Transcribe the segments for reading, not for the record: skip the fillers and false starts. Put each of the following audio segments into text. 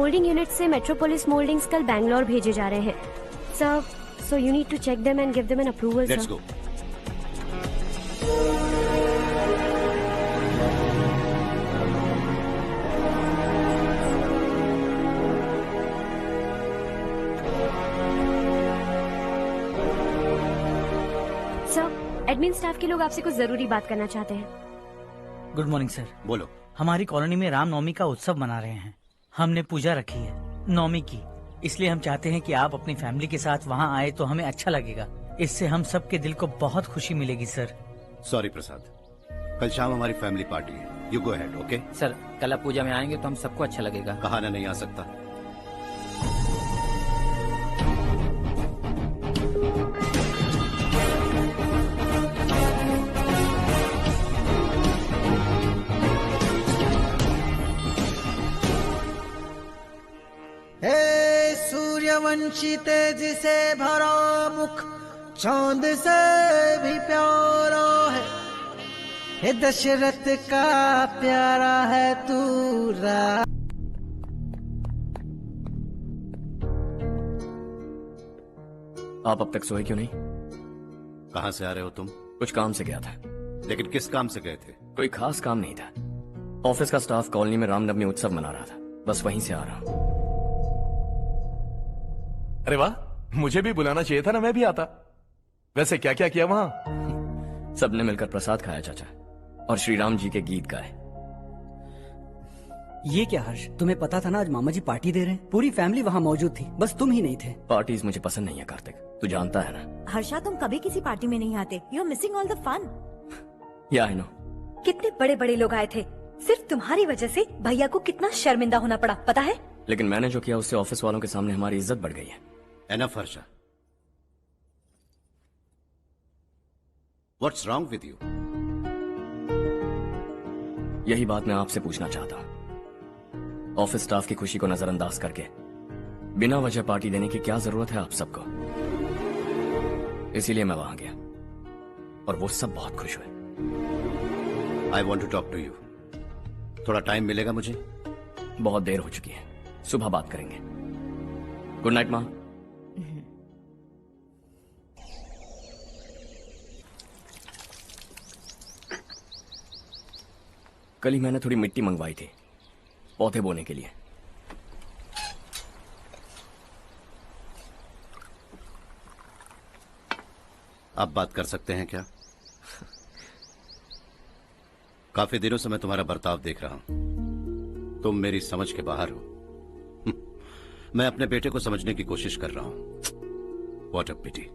Moulding unit से metropolis mouldings कल बैंगलोर भेजे जा रहे हैं sir, so you need to check them and give them an approval sir. Let's go. Sir, admin staff के लोग आपसे कुछ जरूरी बात करना चाहते हैं। Good morning sir. बोलो। हमारी कॉलोनी में रामनवमी का उत्सव मना रहे हैं। हमने पूजा रखी है नवमी की, इसलिए हम चाहते हैं कि आप अपनी फैमिली के साथ वहाँ आए तो हमें अच्छा लगेगा। इससे हम सबके दिल को बहुत खुशी मिलेगी सर। सॉरी प्रसाद, कल शाम हमारी फैमिली पार्टी है। You go ahead. Okay sir, कल आप पूजा में आएंगे तो हम सबको अच्छा लगेगा। कहा ना नहीं आ सकता। हे सूर्यवंशी तेज से भरा मुख, चांद से भी प्यारा है। हे दशरथ का प्यारा है तू आप अब तक सोए क्यों नहीं? कहाँ से आ रहे हो तुम? कुछ काम से गया था। लेकिन किस काम से गए थे? कोई खास काम नहीं था। ऑफिस का स्टाफ कॉलोनी में रामनवमी उत्सव मना रहा था, बस वहीं से आ रहा हूं। अरे वाह, मुझे भी बुलाना चाहिए था ना, मैं भी आता। वैसे क्या क्या किया वहां? सबने मिलकर प्रसाद खाया चाचा, और श्री राम जी के गीत गाए। ये क्या हर्ष, तुम्हें पता था ना आज मामा जी पार्टी दे रहे हैं? पूरी फैमिली वहाँ मौजूद थी, बस तुम ही नहीं थे। पार्टीज मुझे पसंद नहीं है कार्तिक, तू जानता है ना। हर्षा, तुम कभी किसी पार्टी में नहीं आते। You are missing all the fun. Yeah I no. कितने बड़े बड़े लोग आए थे, सिर्फ तुम्हारी वजह से भैया को कितना शर्मिंदा होना पड़ा, पता है? लेकिन मैंने जो किया उससे ऑफिस वालों के सामने हमारी इज्जत बढ़ गई है। Enough Harsha, what's wrong with you? यही बात मैं आपसे पूछना चाहता हूँ। ऑफिस स्टाफ की खुशी को नजरअंदाज करके बिना वजह पार्टी देने की क्या जरूरत है आप सबको? इसीलिए मैं वहां गया और वो सब बहुत खुश हुए। I want to talk to you. थोड़ा टाइम मिलेगा मुझे? बहुत देर हो चुकी है, सुबह बात करेंगे। गुड नाइट माँ। कल ही मैंने थोड़ी मिट्टी मंगवाई थी पौधे बोने के लिए। आप बात कर सकते हैं क्या? काफी दिनों से मैं तुम्हारा बर्ताव देख रहा हूं। तुम मेरी समझ के बाहर हो। मैं अपने बेटे को समझने की कोशिश कर रहा हूं। व्हाट अ पिटी।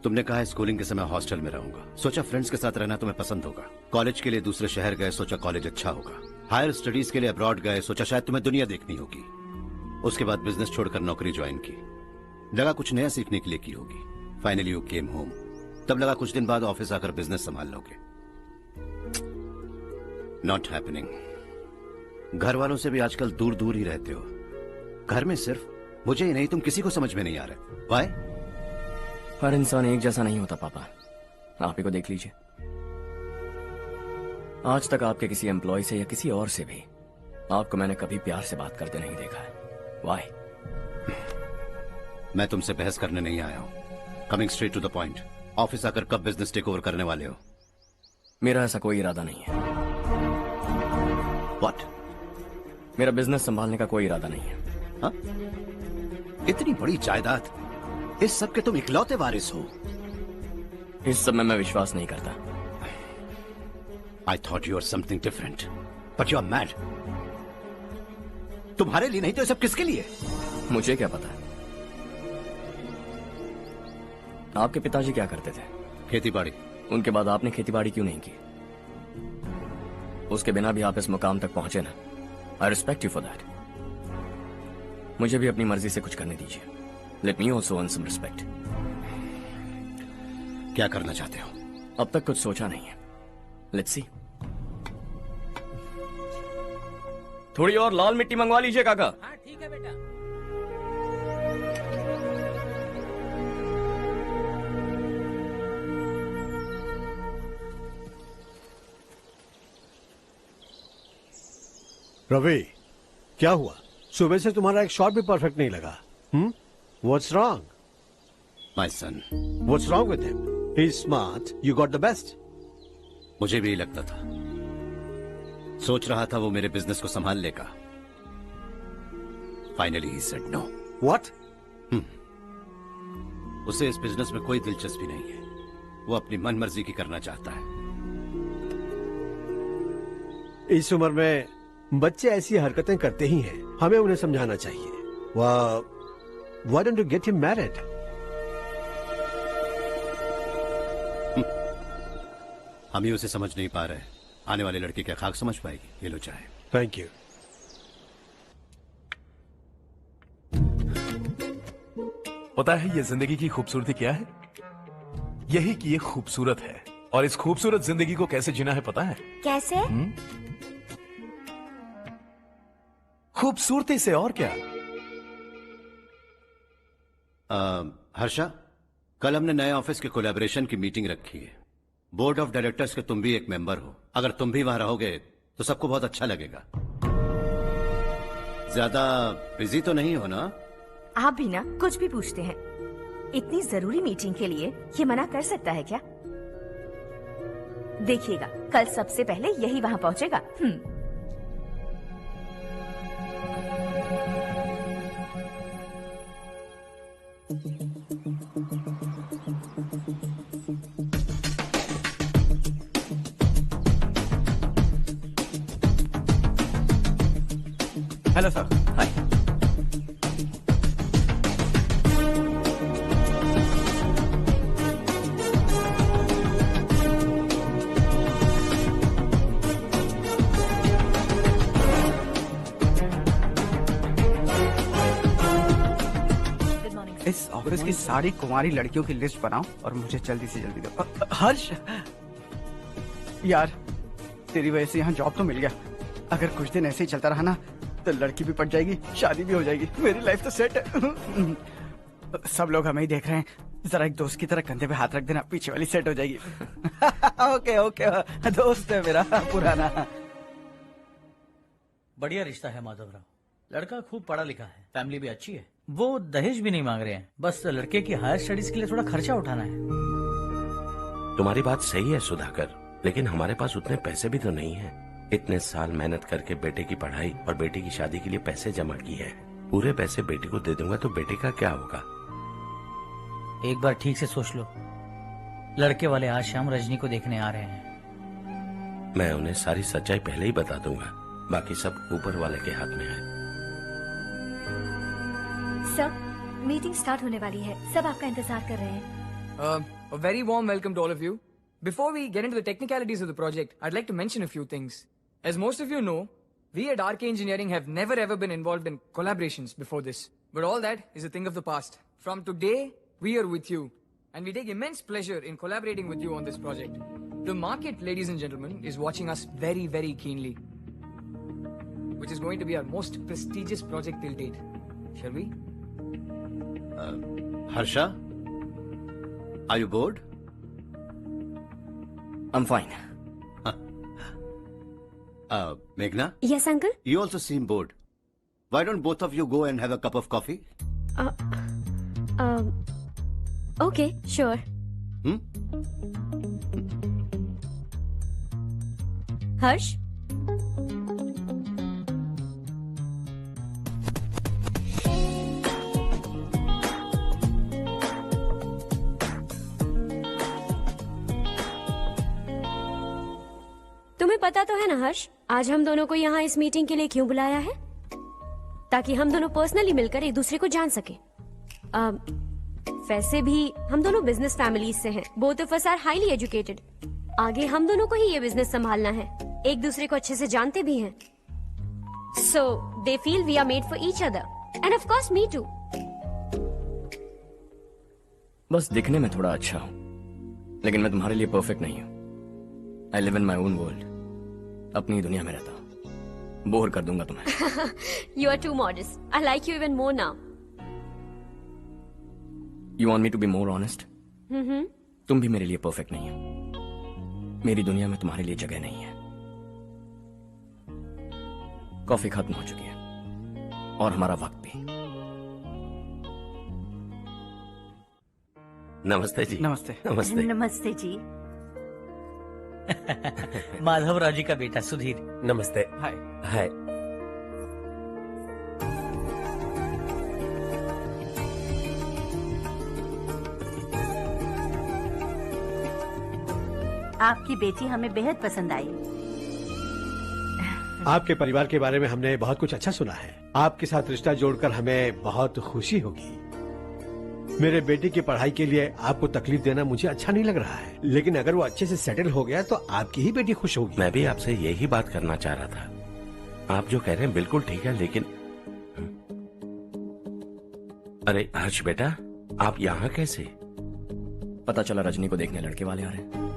तुमने कहा स्कूलिंग के समय हॉस्टल में रहूंगा, सोचा फ्रेंड्स के साथ रहना तुम्हें पसंद होगा। कॉलेज के लिए दूसरे शहर गए, सोचा कॉलेज अच्छा होगा। हायर स्टडीज के लिए अब्रॉड गए, सोचा शायद तुम्हें दुनिया देखनी होगी। उसके बाद बिजनेस छोड़कर नौकरी ज्वाइन की, लगा कुछ नया सीखने के लिए की होगी। फाइनली यू केम होम, तब लगा कुछ दिन बाद ऑफिस आकर बिजनेस संभाल लोगे। Not happening. घर वालों से भी आजकल दूर दूर ही रहते हो। घर में सिर्फ मुझे ही नहीं, तुम किसी को समझ में नहीं आ रहे। वाई? हर इंसान एक जैसा नहीं होता पापा, आप ही को देख लीजिए। आज तक आपके किसी एम्प्लॉय से या किसी और से भी आपको मैंने कभी प्यार से बात करते नहीं देखा है। वाई? मैं तुमसे बहस करने नहीं आया हूं। Coming straight to the point, office आकर कब बिजनेस टेक ओवर करने वाले हो? मेरा ऐसा कोई इरादा नहीं है। व्हाट? मेरा बिजनेस संभालने का कोई इरादा नहीं है। हाँ? इतनी बड़ी जायदाद, इस सब के तुम इकलौते वारिस हो। इस सब में मैं विश्वास नहीं करता। I thought you were something different, but you are mad. तुम्हारे लिए नहीं तो ये सब किसके लिए? मुझे क्या पता। आपके पिताजी क्या करते थे? खेतीबाड़ी। उनके बाद आपने खेतीबाड़ी क्यों नहीं की? उसके बिना भी आप इस मुकाम तक पहुंचे ना। I respect you for that. मुझे भी अपनी मर्जी से कुछ करने दीजिए। Let me also earn some respect. क्या करना चाहते हो? अब तक कुछ सोचा नहीं है। Let's see. थोड़ी और लाल मिट्टी मंगवा लीजिए काका। हाँ ठीक है बेटा। रवि, क्या हुआ? सुबह से तुम्हारा एक शॉट भी परफेक्ट नहीं लगा. What's wrong? My son. What's wrong with him? He's smart. You got the best. मुझे भी यही लगता था. सोच रहा था वो मेरे बिजनेस को संभाल लेगा. Finally he said no. What? उसे इस बिजनेस में कोई दिलचस्पी नहीं है. वो अपनी मनमर्जी की करना चाहता है. इस उम्र में बच्चे ऐसी हरकतें करते ही हैं. हमें उन्हें समझाना चाहिए. Why don't you get him married? हम ही उसे समझ नहीं पा रहे. आने वाली लड़की क्या खाक समझ पाएगी? ये लो चाहे. Thank you. पता है ये जिंदगी की खूबसूरती क्या है? यही कि ये खूबसूरत है. और इस खूबसूरत जिंदगी को कैसे जीना है पता है? कैसे? खूबसूरती से. और क्या? हर्षा, कल हमने नए ऑफिस के कोलैबोरेशन की मीटिंग रखी है. बोर्ड ऑफ डायरेक्टर्स के तुम भी एक मेंबर हो. अगर तुम भी वहां रहोगे तो सबको बहुत अच्छा लगेगा. ज्यादा बिजी तो नहीं हो ना? आप भी ना कुछ भी पूछते हैं. इतनी जरूरी मीटिंग के लिए ये मना कर सकता है क्या? देखिएगा कल सबसे पहले यही वहां पहुंचेगा. Hello sir. हाय. इस ऑफिस की सारी कुंवारी लड़कियों की लिस्ट बनाओ और मुझे जल्दी से जल्दी दो. हर्ष यार, तेरी वजह से यहाँ जॉब तो मिल गया. अगर कुछ दिन ऐसे ही चलता रहा ना तो लड़की भी पट जाएगी, शादी भी हो जाएगी. मेरी लाइफ तो सेट है. सब लोग हमें ही देख रहे हैं. जरा एक दोस्त की तरह कंधे पे हाथ रख देना, पीछे वाली सेट हो जाएगी. ओके ओके, दोस्त है मेरा पुराना. बढ़िया रिश्ता है माधव राव. लड़का खूब पढ़ा लिखा है, फैमिली भी अच्छी है. वो दहेज भी नहीं मांग रहे हैं, बस लड़के की हायर स्टडीज के लिए थोड़ा खर्चा उठाना है. तुम्हारी बात सही है सुधाकर, लेकिन हमारे पास उतने पैसे भी तो नहीं है. इतने साल मेहनत करके बेटे की पढ़ाई और बेटे की शादी के लिए पैसे जमा किए हैं. पूरे पैसे बेटे को दे दूंगा तो बेटे का क्या होगा? एक बार ठीक से सोच लो. लड़के वाले आज शाम रजनी को देखने आ रहे हैं. मैं उन्हें सारी सच्चाई पहले ही बता दूंगा. बाकी सब ऊपर वाले के हाथ में है. सर, मीटिंग स्टार्ट होने वाली है. सब आपका इंतजार कर रहे हैं. A very warm welcome to all of you. Before we get into the technicalities of the project, I'd like to mention a few things. As most of you know, we at RK Engineering have never ever been involved in collaborations before this. But all that is a thing of the past. From today, we are with you. And we take immense pleasure in collaborating with you on this project. The market, ladies and gentlemen, is watching us very, very keenly. Which is going to be our most prestigious project till date. Shall we? Harsha? Are you bored? I'm fine. Meghna? Yes, uncle? You also seem bored. Why don't both of you go and have a cup of coffee? Okay, sure. Harsh? तुम्हें पता तो है ना हर्ष, आज हम दोनों को यहाँ इस मीटिंग के लिए क्यों बुलाया है? ताकि हम दोनों पर्सनली मिलकर एक दूसरे को जान सके. वैसे भी हम दोनों बिजनेस फैमिलीज से हैं. Both of us are highly educated. आगे हम दोनों को ही ये बिजनेस संभालना है. एक दूसरे को अच्छे से जानते भी हैं. So they feel we are made for each other and of course me too. बस दिखने में थोड़ा अच्छा हूँ, लेकिन मैं तुम्हारे लिए परफेक्ट नहीं हूँ. I live in my own world. अपनी दुनिया में रहता हूँ. बोर कर दूंगा तुम्हें. You are too modest. I like you even more now. You want me to be more honest? तुम भी मेरे लिए परफेक्ट नहीं हो. मेरी दुनिया में तुम्हारे लिए जगह नहीं है. कॉफी खत्म हो चुकी है और हमारा वक्त भी। नमस्ते जी। नमस्ते। नमस्ते। नमस्ते जी। माधवराव जी का बेटा सुधीर। नमस्ते। हाय। हाय। आपकी बेटी हमें बेहद पसंद आई। आपके परिवार के बारे में हमने बहुत कुछ अच्छा सुना है। आपके साथ रिश्ता जोड़कर हमें बहुत खुशी होगी। मेरे बेटे की पढ़ाई के लिए आपको तकलीफ देना मुझे अच्छा नहीं लग रहा है, लेकिन अगर वो अच्छे से सेटल हो गया तो आपकी ही बेटी खुश होगी। मैं भी आपसे यही बात करना चाह रहा था। आप जो कह रहे हैं बिल्कुल ठीक है, लेकिन अरे हर्ष बेटा, आप यहाँ कैसे? पता चला रजनी को देखने लड़के वाले आ रहे हैं।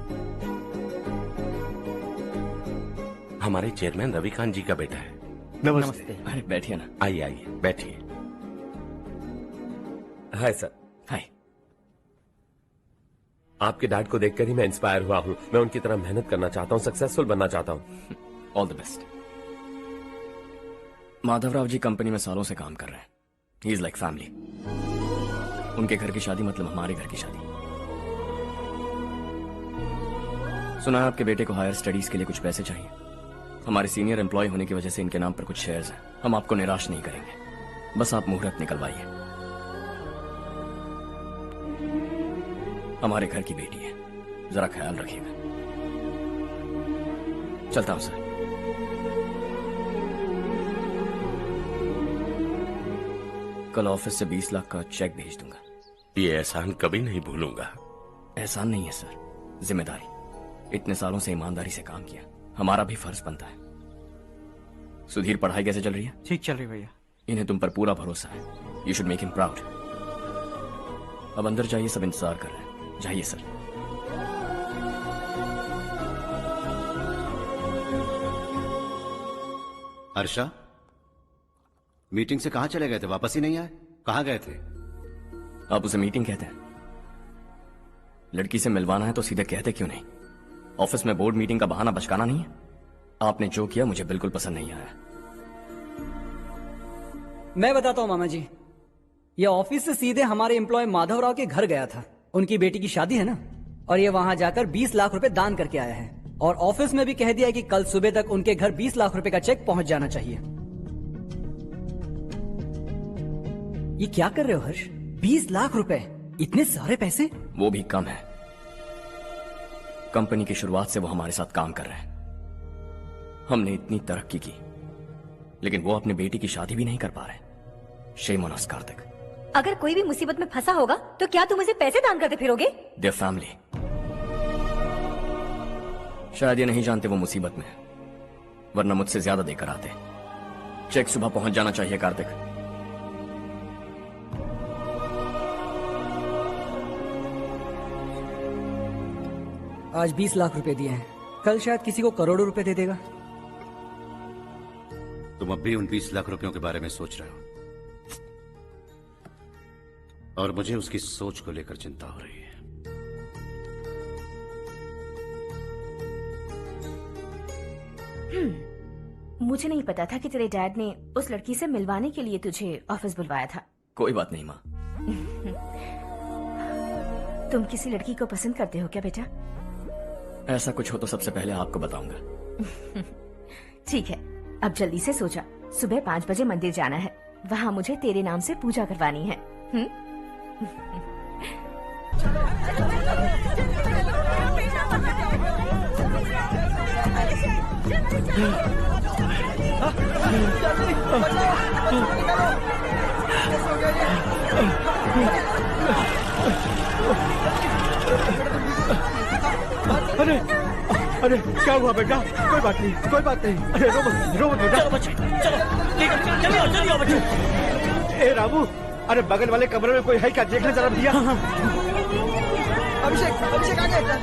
हमारे चेयरमैन रविकांत जी का बेटा है। नमस्ते। अरे बैठिए ना। आइए आइए बैठिए। Hi sir. हाय। आपके डैड को देखकर ही मैं इंस्पायर हुआ हूँ। मैं उनकी तरह मेहनत करना चाहता हूँ, सक्सेसफुल बनना चाहता हूँ। All the best. Madhavrao ji company में सालों से काम कर रहे हैं। He is like family. उनके घर की शादी मतलब हमारे घर की शादी। सुना है आपके बेटे को हायर स्टडीज के लिए कुछ पैसे चाहिए। हमारे सीनियर एम्प्लॉय होने की वजह से इनके नाम पर कुछ शेयर्स हैं। हम आपको निराश नहीं करेंगे, बस आप मुहूर्त निकलवाइए। हमारे घर की बेटी है, जरा ख्याल रखिएगा। चलता हूं सर। कल ऑफिस से 20 लाख का चेक भेज दूंगा। ये एहसान कभी नहीं भूलूंगा। एहसान नहीं है सर, जिम्मेदारी। इतने सालों से ईमानदारी से काम किया, हमारा भी फर्ज बनता है। सुधीर, पढ़ाई कैसे चल रही है? ठीक चल रही भैया। इन्हें तुम पर पूरा भरोसा है। You should make him proud. अब अंदर जाइए, सब इंतजार कर रहे हैं। जाइए सर। हर्षा, मीटिंग से कहां चले गए थे? वापस ही नहीं आए? कहां गए थे? आप उसे मीटिंग कहते हैं? लड़की से मिलवाना है तो सीधे कहते क्यों नहीं? ऑफिस में बोर्ड मीटिंग का बहाना बचकाना नहीं है। आपने जो किया मुझे बिल्कुल पसंद नहीं आया। मैं बताता हूँ मामा जी, ये ऑफिस से सीधे हमारे एम्प्लॉय माधवराव के घर गया था। उनकी बेटी की शादी है ना, और ये वहां जाकर 20 लाख रुपए दान करके आया है। और ऑफिस में भी कह दिया है कि कल सुबह तक उनके घर 20 लाख रुपए का चेक पहुंच जाना चाहिए। ये क्या कर रहे हो हर्ष? 20 लाख रुपए, इतने सारे पैसे? वो भी कम है। कंपनी की शुरुआत से वो हमारे साथ काम कर रहे हैं। हमने इतनी तरक्की की, लेकिन वो अपनी बेटी की शादी भी नहीं कर पा रहे। Shame on us Kartik. अगर कोई भी मुसीबत में फंसा होगा तो क्या तुम उसे पैसे दान करते फिरोगे? Their family. शायद ये नहीं जानते वो मुसीबत में है, वरना मुझसे ज्यादा देकर आते। चेक सुबह पहुंच जाना चाहिए कार्तिक। आज 20 लाख रुपए दिए हैं, कल शायद किसी को करोड़ों रुपए दे देगा। तुम अब भी उन 20 लाख रुपयों के बारे में सोच रहे हो, और मुझे उसकी सोच को लेकर चिंता हो रही है। मुझे नहीं पता था कि तेरे डैड ने उस लड़की से मिलवाने के लिए तुझे ऑफिस बुलवाया था। कोई बात नहीं माँ। तुम किसी लड़की को पसंद करते हो क्या बेटा? ऐसा कुछ हो तो सबसे पहले आपको बताऊंगा। ठीक है, अब जल्दी से सो जा। सुबह 5 बजे मंदिर जाना है, वहाँ मुझे तेरे नाम से पूजा करवानी है। अरे अरे क्या हुआ बेटा? कोई बात नहीं, कोई बात नहीं। अरे रो मत बेटा। चलो बच्चे, चलो जल्दी आओ बच्चे। ए रामू, अरे बगल वाले कमरे में कोई है क्या? देखना जरा भैया। अभिषेक, अभिषेक आ गया।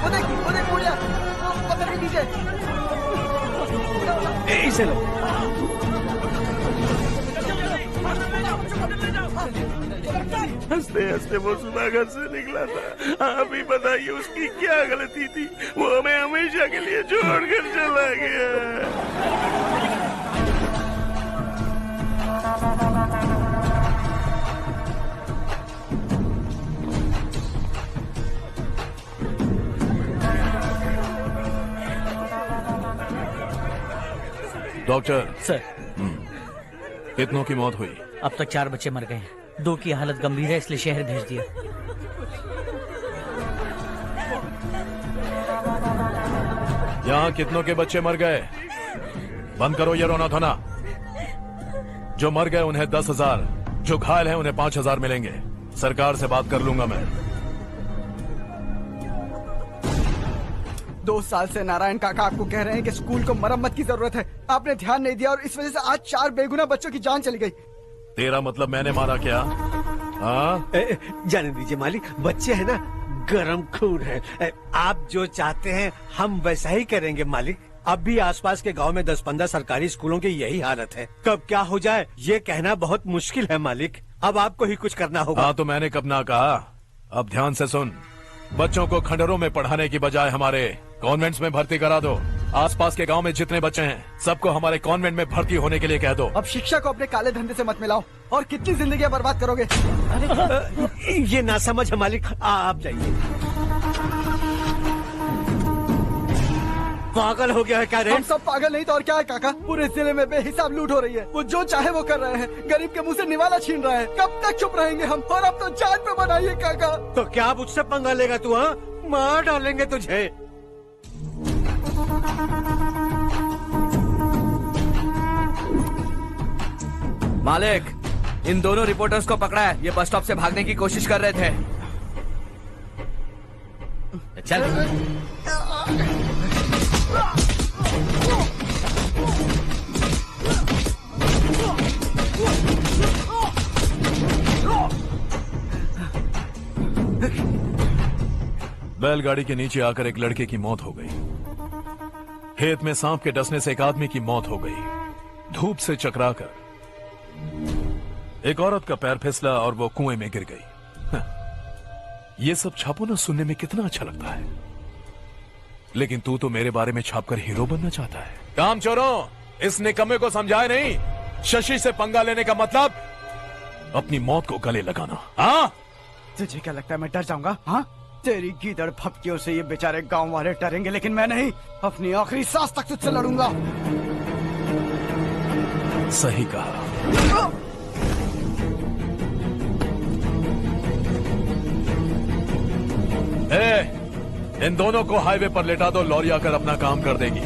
वो देख पूजा, वो पकड़ के नीचे। इसे लो। हंसते हंसते वो सुबह घर से निकला था। आप ही बताइए उसकी क्या गलती थी? वो हमें हमेशा के लिए छोड़कर चला गया। डॉक्टर सर, कितनों की मौत हुई? अब तक 4 बच्चे मर गए हैं। 2 की हालत गंभीर है, इसलिए शहर भेज दिया। यहाँ कितनों के बच्चे मर गए? बंद करो ये रोना धोना। जो मर गए उन्हें 10,000, जो घायल हैं उन्हें 5,000 मिलेंगे। सरकार से बात कर लूंगा मैं। 2 साल से नारायण काका आपको कह रहे हैं कि स्कूल को मरम्मत की जरूरत है। आपने ध्यान नहीं दिया और इस वजह से आज 4 बेगुनाह बच्चों की जान चली गई। तेरा मतलब मैंने मारा क्या? हाँ, जाने दीजिए मालिक, बच्चे हैं ना, गरम खून है। आप जो चाहते हैं हम वैसा ही करेंगे मालिक। अब भी आसपास के गांव में 10-15 सरकारी स्कूलों की यही हालत है। कब क्या हो जाए ये कहना बहुत मुश्किल है मालिक। अब आपको ही कुछ करना होगा। हाँ तो मैंने कब ना कहा। अब ध्यान से सुन, बच्चों को खंडरों में पढ़ाने की बजाय हमारे कॉन्वेंट्स में भर्ती करा दो। आसपास के गांव में जितने बच्चे हैं सबको हमारे कॉन्वेंट में भर्ती होने के लिए कह दो। अब शिक्षा को अपने काले धंधे से मत मिलाओ। और कितनी जिंदगियां बर्बाद करोगे? ये ना समझ है मालिक, आप जाइए। पागल हो गया है क्या रे? हम सब पागल नहीं तो और क्या है काका। पूरे जिले में बेहिसाब लूट हो रही है। वो जो चाहे वो कर रहे हैं। गरीब के मुंह से निवाला छीन रहा है। कब तक चुप रहेंगे हम? और अब तो जान पे बनाइए काका। तो क्या मुझसे पंगा लेगा तू? हाँ, मार डालेंगे तुझे। मालिक, इन दोनों रिपोर्टर्स को पकड़ा है। ये बस स्टॉप से भागने की कोशिश कर रहे थे। चल। बैलगाड़ी के नीचे आकर एक लड़के की मौत हो गई। खेत में सांप के डसने से एक आदमी की मौत हो गई। धूप से चकराकर एक औरत का पैर फिसला और वो कुएं में गिर गई। ये सब छापो ना, सुनने में कितना अच्छा लगता है। लेकिन तू तो मेरे बारे में छापकर हीरो बनना चाहता है। काम चोरों, इस निकम्मे को समझाए नहीं। शशि से पंगा लेने का मतलब अपनी मौत को गले लगाना। हाँ, तुझे क्या लगता है मैं डर जाऊंगा? हाँ, तेरी गीदड़ फपकियों से ये बेचारे गांव वाले डरेंगे, लेकिन मैं नहीं। अपनी आखिरी सांस तक तुझसे लड़ूंगा। सही कहा। इन दोनों को हाईवे पर लेटा दो। लॉरी आकर अपना काम कर देगी।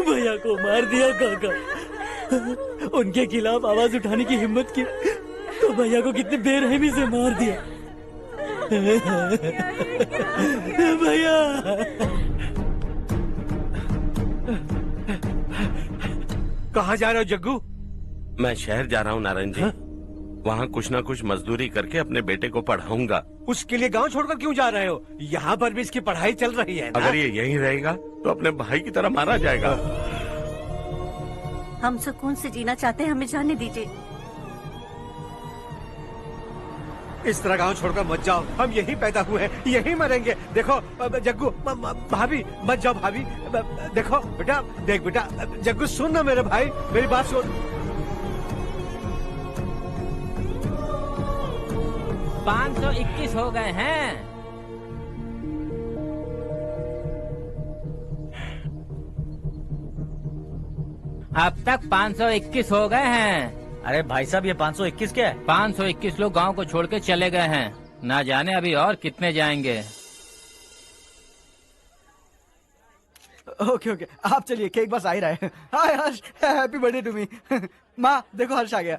भैया को मार दिया काका। उनके खिलाफ आवाज उठाने की हिम्मत की तो भैया को कितनी बेरहमी से मार दिया। भैया कहाँ जा रहे हो जग्गू? मैं शहर जा रहा हूँ नारायण जी। वहाँ कुछ ना कुछ मजदूरी करके अपने बेटे को पढ़ाऊंगा। उसके लिए गांव छोड़कर क्यों जा रहे हो? यहाँ पर भी इसकी पढ़ाई चल रही है ना? अगर ये यहीं रहेगा तो अपने भाई की तरह मारा जाएगा। हम सुकून से जीना चाहते हैं, हमें जाने दीजिए। इस तरह गांव छोड़कर मत जाओ। हम यहीं पैदा हुए हैं, यहीं मरेंगे। देखो जग्गू, भाभी मत जाओ। भाभी देखो बेटा, देख बेटा, जग्गू सुन ना मेरे भाई, मेरी बात सुन। 521 हो गए हैं। अब तक 521 हो गए हैं। अरे भाई साहब, ये 521 क्या है? 521 लोग गांव को छोड़ के चले गए हैं। ना जाने अभी और कितने जाएंगे। ओके ओके, आप चलिए, केक बस आ ही रहा है। हाय हर्ष, हैप्पी बर्थडे टू मी। माँ देखो, हर्ष आ गया।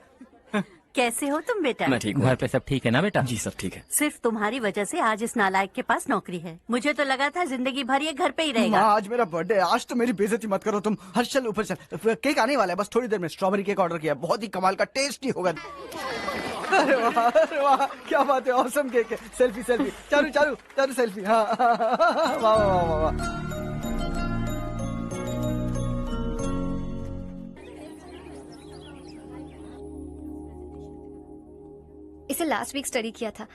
कैसे हो तुम बेटा? मैं ठीक हूँ। घर पे सब ठीक है ना बेटा? जी सब ठीक है। सिर्फ तुम्हारी वजह से आज इस नालायक के पास नौकरी है। मुझे तो लगा था जिंदगी भर ये घर पे ही रहेगा। माँ आज मेरा बर्थडे है, आज तो मेरी बेइज्जती मत करो तुम। हर्ष चल ऊपर चल, केक आने वाला है बस थोड़ी देर में। स्ट्रॉबेरी केक ऑर्डर किया, बहुत ही कमाल का टेस्टी होगा। अरे वाह, क्या बात है, ऑसम केक है। Selfie selfie, Charu Charu Charu selfie. हाँ वाह वाह वाह वाह। इसे लास्ट वीक स्टडी किया था।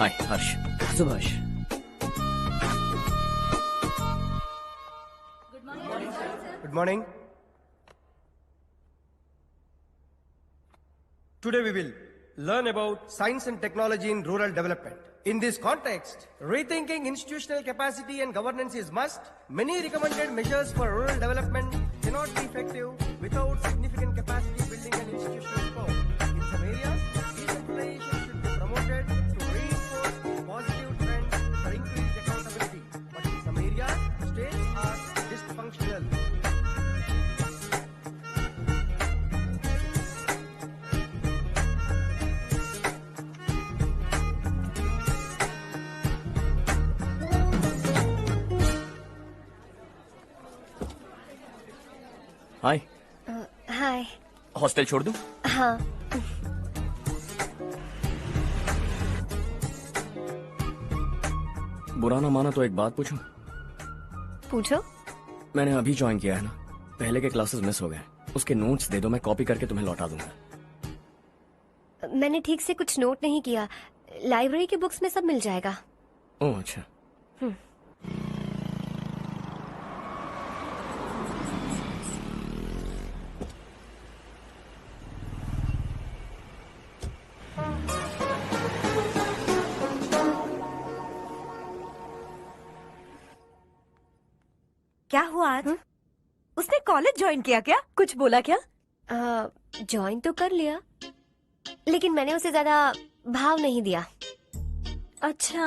हाय हर्ष। Subhash. Good morning. Today we will learn about science and technology in rural development. In this context, rethinking institutional capacity and governance is must. Many recommended measures for rural development cannot be effective without significant capacity building and institutional support. In some areas, decentralization should be promoted to reinforce positive trends for increased accountability. But in some areas, states are dysfunctional. Hi. Hi. Hostel छोड़ दूं? हाँ। बुरा ना माना तो एक बात पूछूं? पूछो। मैंने अभी ज्वाइन किया है ना, पहले के क्लासेस मिस हो गए। उसके नोट्स दे दो, मैं कॉपी करके तुम्हें लौटा दूंगा। मैंने ठीक से कुछ नोट नहीं किया। लाइब्रेरी की बुक्स में सब मिल जाएगा। ओह अच्छा। क्या हुआ आज? उसने कॉलेज ज्वाइन किया क्या? कुछ बोला क्या? ज्वाइन तो कर लिया, लेकिन मैंने उसे ज्यादा भाव नहीं दिया। अच्छा।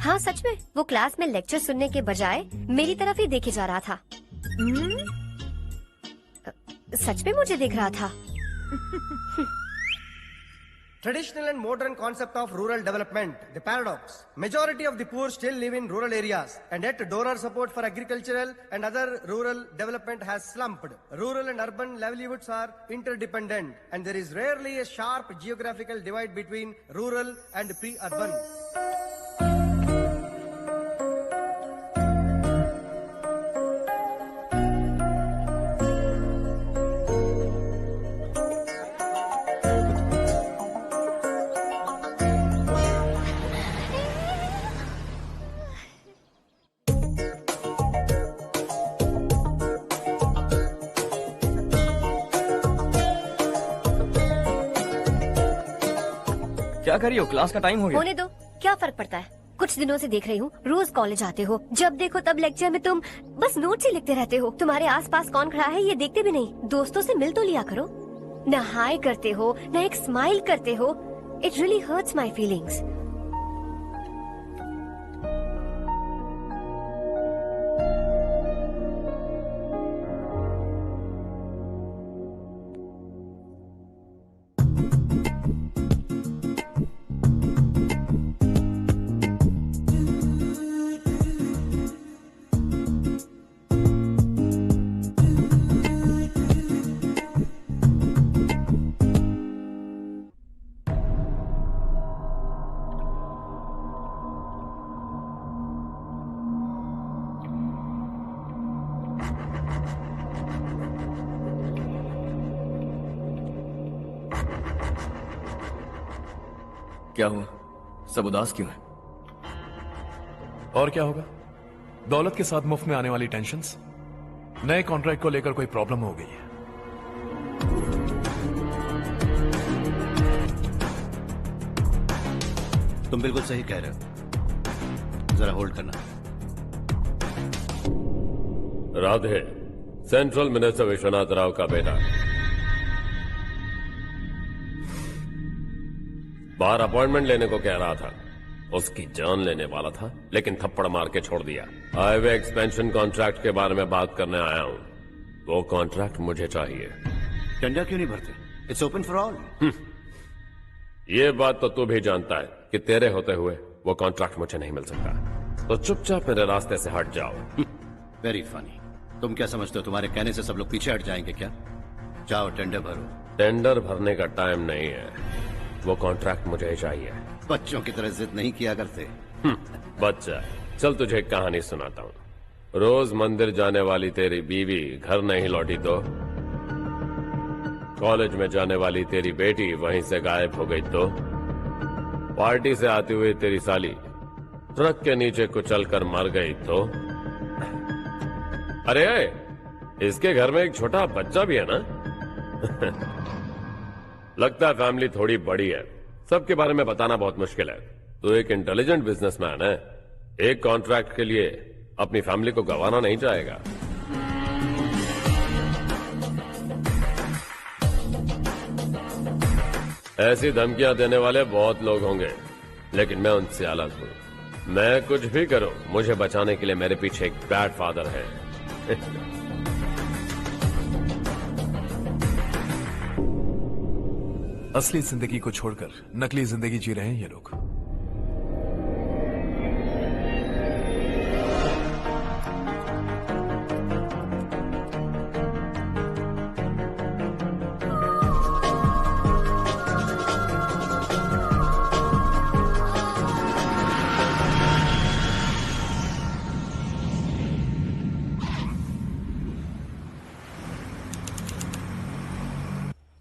हाँ सच में, वो क्लास में लेक्चर सुनने के बजाय मेरी तरफ ही देखे जा रहा था। सच में मुझे देख रहा था। Traditional and modern concept of rural development, the paradox. Majority of the poor still live in rural areas, and yet donor support for agricultural and other rural development has slumped. Rural and urban livelihoods are interdependent, and there is rarely a sharp geographical divide between rural and pre-urban. क्या कर रही हो? Class का time हो गया। होने दो, क्या फर्क पड़ता है? कुछ दिनों से देख रही हूँ, रोज कॉलेज आते हो, जब देखो तब लेक्चर में तुम बस नोट्स ही लिखते रहते हो। तुम्हारे आसपास कौन खड़ा है ये देखते भी नहीं। दोस्तों से मिल तो लिया करो। न हाय करते हो, न एक स्माइल करते हो। It really hurts my feelings. क्या हुआ? सब उदास क्यों है? और क्या होगा? दौलत के साथ मुफ्त में आने वाली टेंशन्स। नए कॉन्ट्रैक्ट को लेकर कोई प्रॉब्लम हो गई है। तुम बिल्कुल सही कह रहे हो। जरा होल्ड करना। राधे, सेंट्रल मिनिस्टर विश्वनाथ राव का बेटा। बाहर अपॉइंटमेंट लेने को कह रहा था। उसकी जान लेने वाला था, लेकिन थप्पड़ मार के छोड़ दिया। हाईवे एक्सपेंशन कॉन्ट्रैक्ट के बारे में बात करने आया हूँ। वो कॉन्ट्रैक्ट मुझे चाहिए। टेंडर क्यों नहीं भरते? It's open for all. ये बात तो तू भी जानता है कि तेरे होते हुए वो कॉन्ट्रैक्ट मुझे नहीं मिल सकता। तो चुपचाप मेरे रास्ते से हट जाओ। Very funny. तुम क्या समझते हो तुम्हारे कहने से सब लोग पीछे हट जाएंगे क्या? जाओ टेंडर भरो। टेंडर भरने का टाइम नहीं है। वो कॉन्ट्रैक्ट मुझे ही चाहिए। बच्चों की तरह जिद नहीं किया करते। बच्चा, चल तुझे एक कहानी सुनाता हूँ। रोज मंदिर जाने वाली तेरी बीवी घर नहीं लौटी तो, कॉलेज में जाने वाली तेरी बेटी वहीं से गायब हो गई तो, पार्टी से आती हुई तेरी साली ट्रक के नीचे कुचल कर मर गई तो? अरे इसके घर में एक छोटा बच्चा भी है ना? लगता है फैमिली थोड़ी बड़ी है, सबके बारे में बताना बहुत मुश्किल है। तो एक इंटेलिजेंट बिजनेसमैन है, एक कॉन्ट्रैक्ट के लिए अपनी फैमिली को गंवाना नहीं चाहेगा। ऐसी धमकियां देने वाले बहुत लोग होंगे, लेकिन मैं उनसे अलग हूं। मैं कुछ भी करूं, मुझे बचाने के लिए मेरे पीछे एक बैड फादर है। असली जिंदगी को छोड़कर नकली जिंदगी जी रहे हैं ये लोग।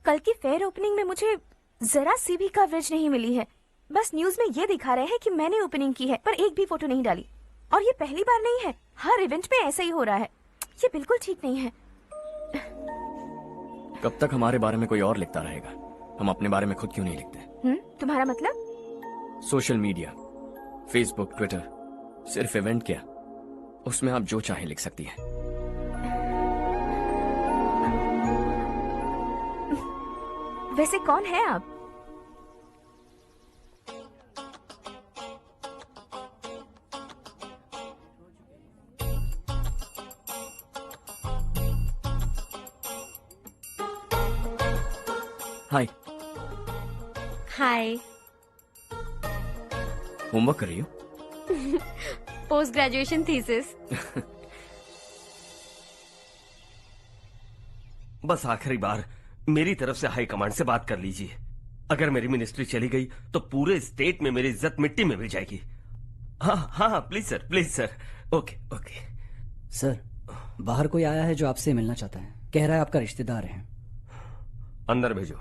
कल की फेयर ओपनिंग में मुझे जरा सी भी कवरेज नहीं मिली है। बस न्यूज में ये दिखा रहे हैं कि मैंने ओपनिंग की है, पर एक भी फोटो नहीं डाली। और ये पहली बार नहीं है, हर इवेंट में ऐसा ही हो रहा है। ये बिल्कुल ठीक नहीं है। कब तक हमारे बारे में कोई और लिखता रहेगा? हम अपने बारे में खुद क्यों नहीं लिखते? तुम्हारा मतलब? सोशल मीडिया, फेसबुक, ट्विटर, सिर्फ इवेंट क्या, उसमें आप जो चाहे लिख सकती हैं। वैसे कौन है आप? हाय। हाय। होमवर्क कर रही हो? Post graduation thesis. बस आखिरी बार मेरी तरफ से हाई कमांड से बात कर लीजिए। अगर मेरी मिनिस्ट्री चली गई तो पूरे स्टेट में मेरी इज्जत मिट्टी में मिल जाएगी। हाँ हाँ please sir, please sir. Okay okay sir, बाहर कोई आया है जो आपसे मिलना चाहता है। कह रहा है आपका रिश्तेदार है। अंदर भेजो।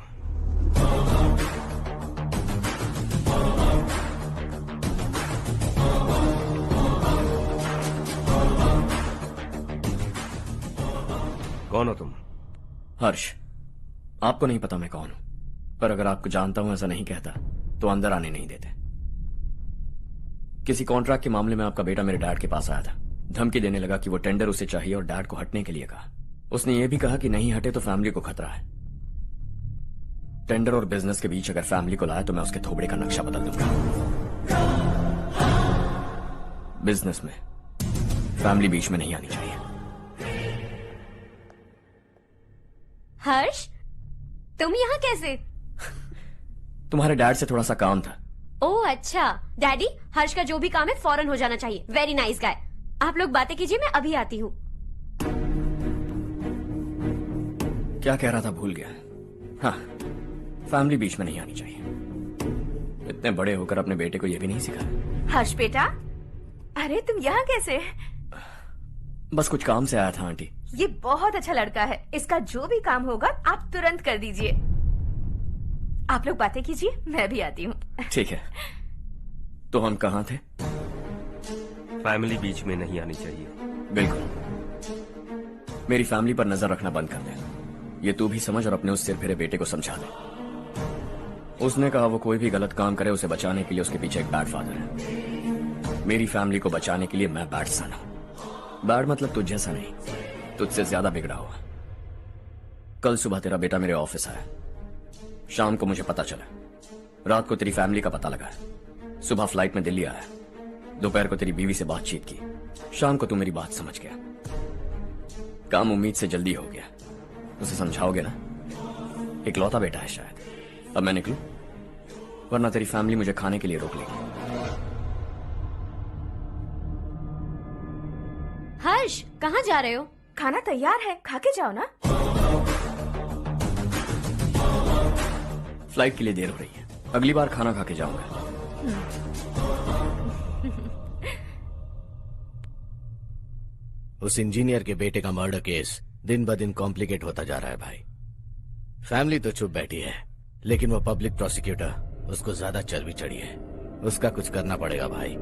कौन हो तुम? हर्ष। आपको नहीं पता मैं कौन हूं, पर अगर आपको जानता हूं ऐसा नहीं कहता तो अंदर आने नहीं देते। किसी कॉन्ट्रैक्ट के मामले में आपका बेटा मेरे डैड के पास आया था। धमकी देने लगा कि वो टेंडर उसे चाहिए और डैड को हटने के लिए कहा। उसने ये भी कहा कि नहीं हटे तो फैमिली को खतरा है। टेंडर और बिजनेस के बीच अगर फैमिली को लाया तो मैं उसके थोबड़े का नक्शा बदल दूंगा। बिजनेस में फैमिली बीच में नहीं आनी चाहिए। हर्ष, तुम यहाँ कैसे? तुम्हारे डैड से थोड़ा सा काम था। ओह अच्छा। डैडी, हर्ष का जो भी काम है फौरन हो जाना चाहिए। Very nice guy. आप लोग बातें कीजिए, मैं अभी आती हूँ। क्या कह रहा था भूल गया। हाँ, फैमिली बीच में नहीं आनी चाहिए। इतने बड़े होकर अपने बेटे को यह भी नहीं सिखाया। हर्ष बेटा, अरे तुम यहाँ कैसे? बस कुछ काम से आया था आंटी। ये बहुत अच्छा लड़का है। इसका जो भी काम होगा आप तुरंत कर दीजिए। आप लोग बातें कीजिए, मैं भी आती हूँ। ठीक है। तो हम कहाँ थे? फैमिली बीच में नहीं आनी चाहिए। बिल्कुल। मेरी फैमिली पर नजर रखना बंद कर दे। ये तू भी समझ और अपने उस सिर फिरे बेटे को समझा दे। उसने कहा वो कोई भी गलत काम करे उसे बचाने के लिए उसके पीछे एक बैड फादर है। मेरी फैमिली को बचाने के लिए मैं बैड सन हूं। बैड मतलब तुझ जैसा नहीं, तुझसे ज्यादा बिगड़ा हुआ। कल सुबह तेरा बेटा मेरे ऑफिस आया। शाम को मुझे पता चला। रात को तेरी फैमिली का पता लगा। सुबह फ्लाइट में दिल्ली आया। दोपहर को तेरी बीवी से बातचीत की। शाम को तू मेरी बात समझ गया। काम उम्मीद से जल्दी हो गया। उसे समझाओगे ना? इकलौता बेटा है शायद। अब मैं निकलूं, वरना तेरी फैमिली मुझे खाने के लिए रोक लेगी। हर्ष, कहाँ जा रहे हो? खाना तैयार है, खा के जाओ ना। फ्लाइट के लिए देर हो रही है। अगली बार खाना खा के जाऊंगा। उस इंजीनियर के बेटे का मर्डर केस दिन ब दिन कॉम्प्लिकेट होता जा रहा है भाई। फैमिली तो चुप बैठी है, लेकिन वो पब्लिक प्रोसिक्यूटर उसको ज्यादा चर्बी चढ़ी है, उसका कुछ करना पड़ेगा भाई।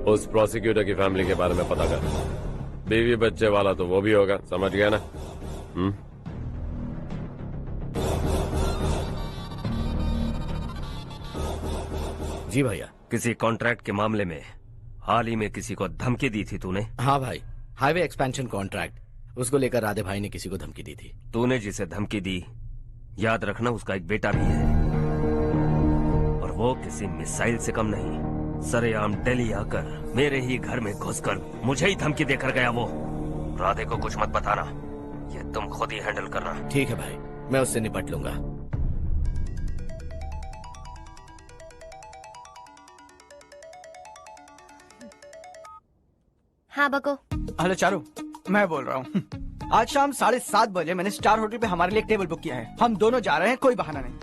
उस प्रोसिक्यूटर की फैमिली के बारे में पता कर। बीवी बच्चे वाला तो वो भी होगा, समझ गया ना? जी भैया। किसी कॉन्ट्रैक्ट के मामले में हाल ही में किसी को धमकी दी थी तूने? हाँ भाई, हाईवे एक्सपेंशन कॉन्ट्रैक्ट, उसको लेकर राधे भाई ने किसी को धमकी दी थी। तूने जिसे धमकी दी, याद रखना उसका एक बेटा भी है, और वो किसी मिसाइल से कम नहीं। सरेआम दिल्ली आकर मेरे ही घर में घुसकर मुझे ही धमकी देकर गया वो। राधे को कुछ मत बताना, ये तुम खुद ही हैंडल करना। ठीक है भाई, मैं उससे निपट लूंगा। हाँ बको। हेलो चारू, मैं बोल रहा हूँ। आज शाम 7:30 बजे मैंने स्टार होटल पे हमारे लिए एक टेबल बुक किया है। हम दोनों जा रहे हैं, कोई बहाना नहीं।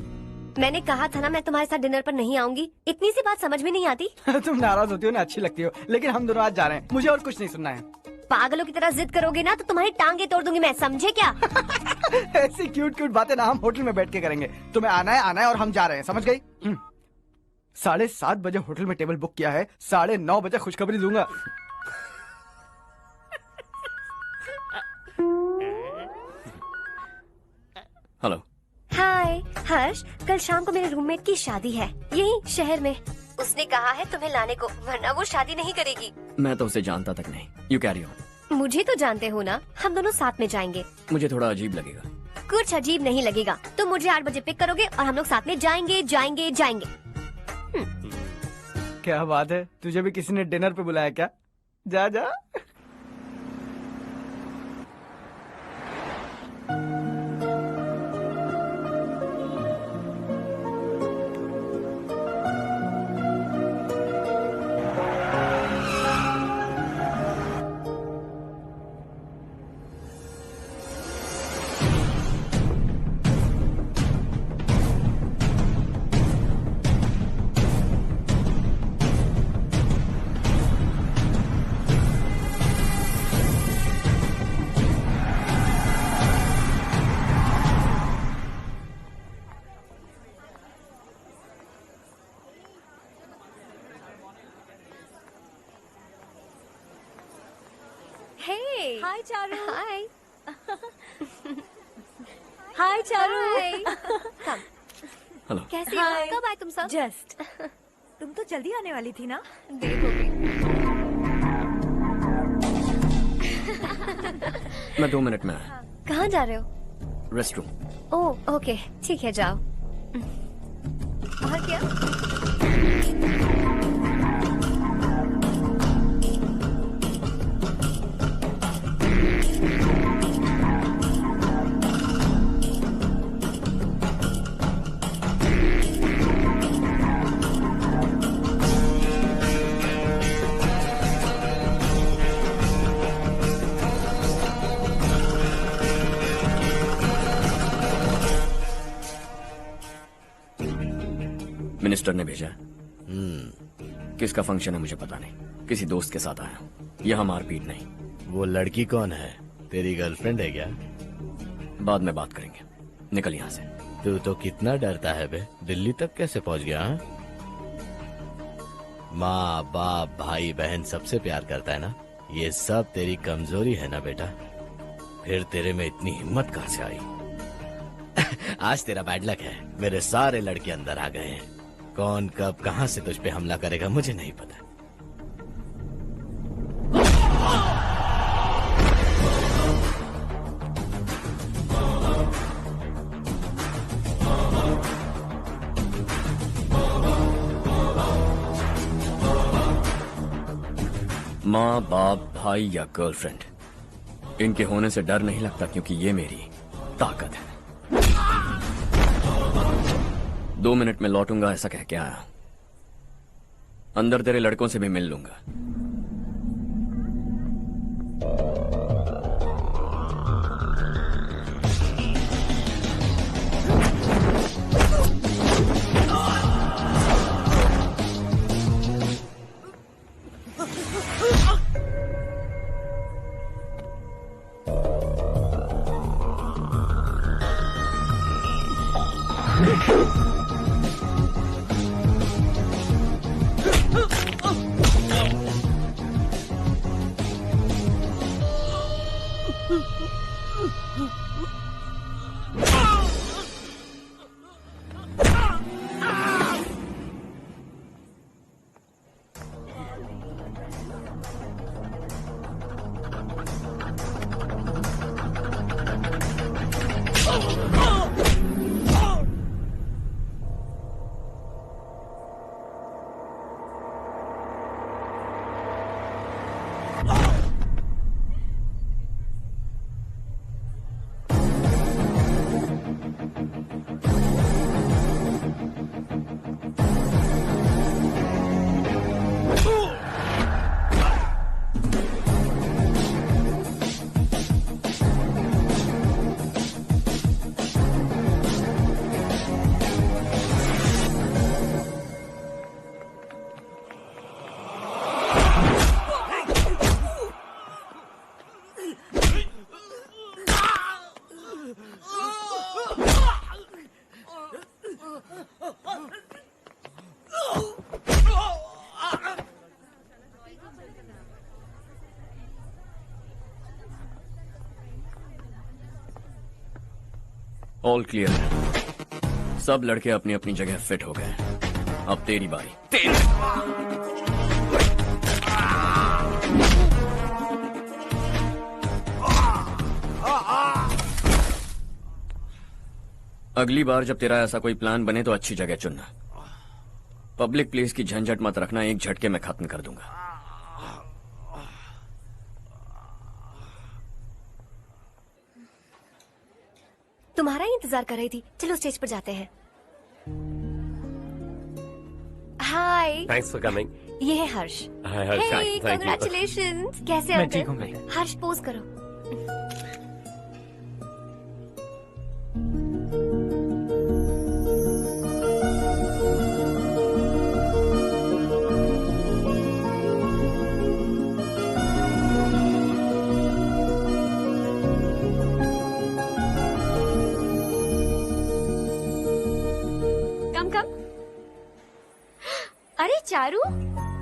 मैंने कहा था ना मैं तुम्हारे साथ डिनर पर नहीं आऊंगी। इतनी सी बात समझ में नहीं आती? तुम नाराज होती हो ना, अच्छी लगती हो, लेकिन हम दोनों आज जा रहे हैं। मुझे और कुछ नहीं सुनना है। पागलों की तरह जिद करोगे ना तो तुम्हारी टांगे तोड़ दूंगी मैं, समझे क्या? ऐसी क्यूट क्यूट बातें ना हम होटल में बैठ के करेंगे। तुम्हें आना है और हम जा रहे हैं, समझ गई? 7:30 बजे होटल में टेबल बुक किया है, 9:30 बजे खुशखबरी दूंगा। हेलो। हाय हर्ष, कल शाम को मेरे रूममेट की शादी है यही शहर में। उसने कहा है तुम्हें लाने को, वरना वो शादी नहीं करेगी। मैं तो उसे जानता तक नहीं। You carry on. मुझे तो जानते हो ना, हम दोनों साथ में जाएंगे। मुझे थोड़ा अजीब लगेगा। कुछ अजीब नहीं लगेगा। तुम मुझे 8 बजे पिक करोगे और हम लोग साथ में जाएंगे जाएंगे जाएंगे। क्या बात है, तुझे भी किसी ने डिनर पे बुलाया क्या? जा जा। हाय चारू। हाय। हाय चारू। हेलो। कैसी हो? कब आए तुम सब? जस्ट। तुम तो जल्दी आने वाली थी ना? देर हो गई। मैं 2 मिनट में आया। कहाँ जा रहे हो? Rest room. ओह ओके, ठीक है जाओ। और क्या? मिनिस्टर ने भेजा। किसका फंक्शन है मुझे पता नहीं, किसी दोस्त के साथ आया हूँ। यहाँ मारपीट नहीं। वो लड़की कौन है? तेरी गर्लफ्रेंड है क्या? बाद में बात करेंगे, निकल यहाँ से। तू तो कितना डरता है बे, दिल्ली तक कैसे पहुँच गया? हाँ? माँ बाप भाई बहन सबसे प्यार करता है ना, ये सब तेरी कमजोरी है ना बेटा। फिर तेरे में इतनी हिम्मत कहाँ से आई? आज तेरा बैड लक है, मेरे सारे लड़के अंदर आ गए हैं। कौन कब कहां से तुझ पे हमला करेगा मुझे नहीं पता। माँ बाप भाई या गर्लफ्रेंड, इनके होने से डर नहीं लगता, क्योंकि ये मेरी ताकत है। 2 मिनट में लौटूंगा ऐसा कह के आया। अंदर तेरे लड़कों से भी मिल लूंगा। ऑल क्लियर है। सब लड़के अपनी अपनी जगह फिट हो गए। अब तेरी बारी। अगली बार जब तेरा ऐसा कोई प्लान बने तो अच्छी जगह चुनना। पब्लिक प्लेस की झंझट मत रखना, एक झटके में खत्म कर दूंगा। तुम्हारा ही इंतजार कर रही थी। चलो स्टेज पर जाते हैं। हाय। Thanks for coming. ये है Harsh. Hi Harsh, Hey, thank you. congratulations। कैसे हो मैं ठीक हूँ अंकल? हर्ष पोज करो। कम कम। अरे चारू।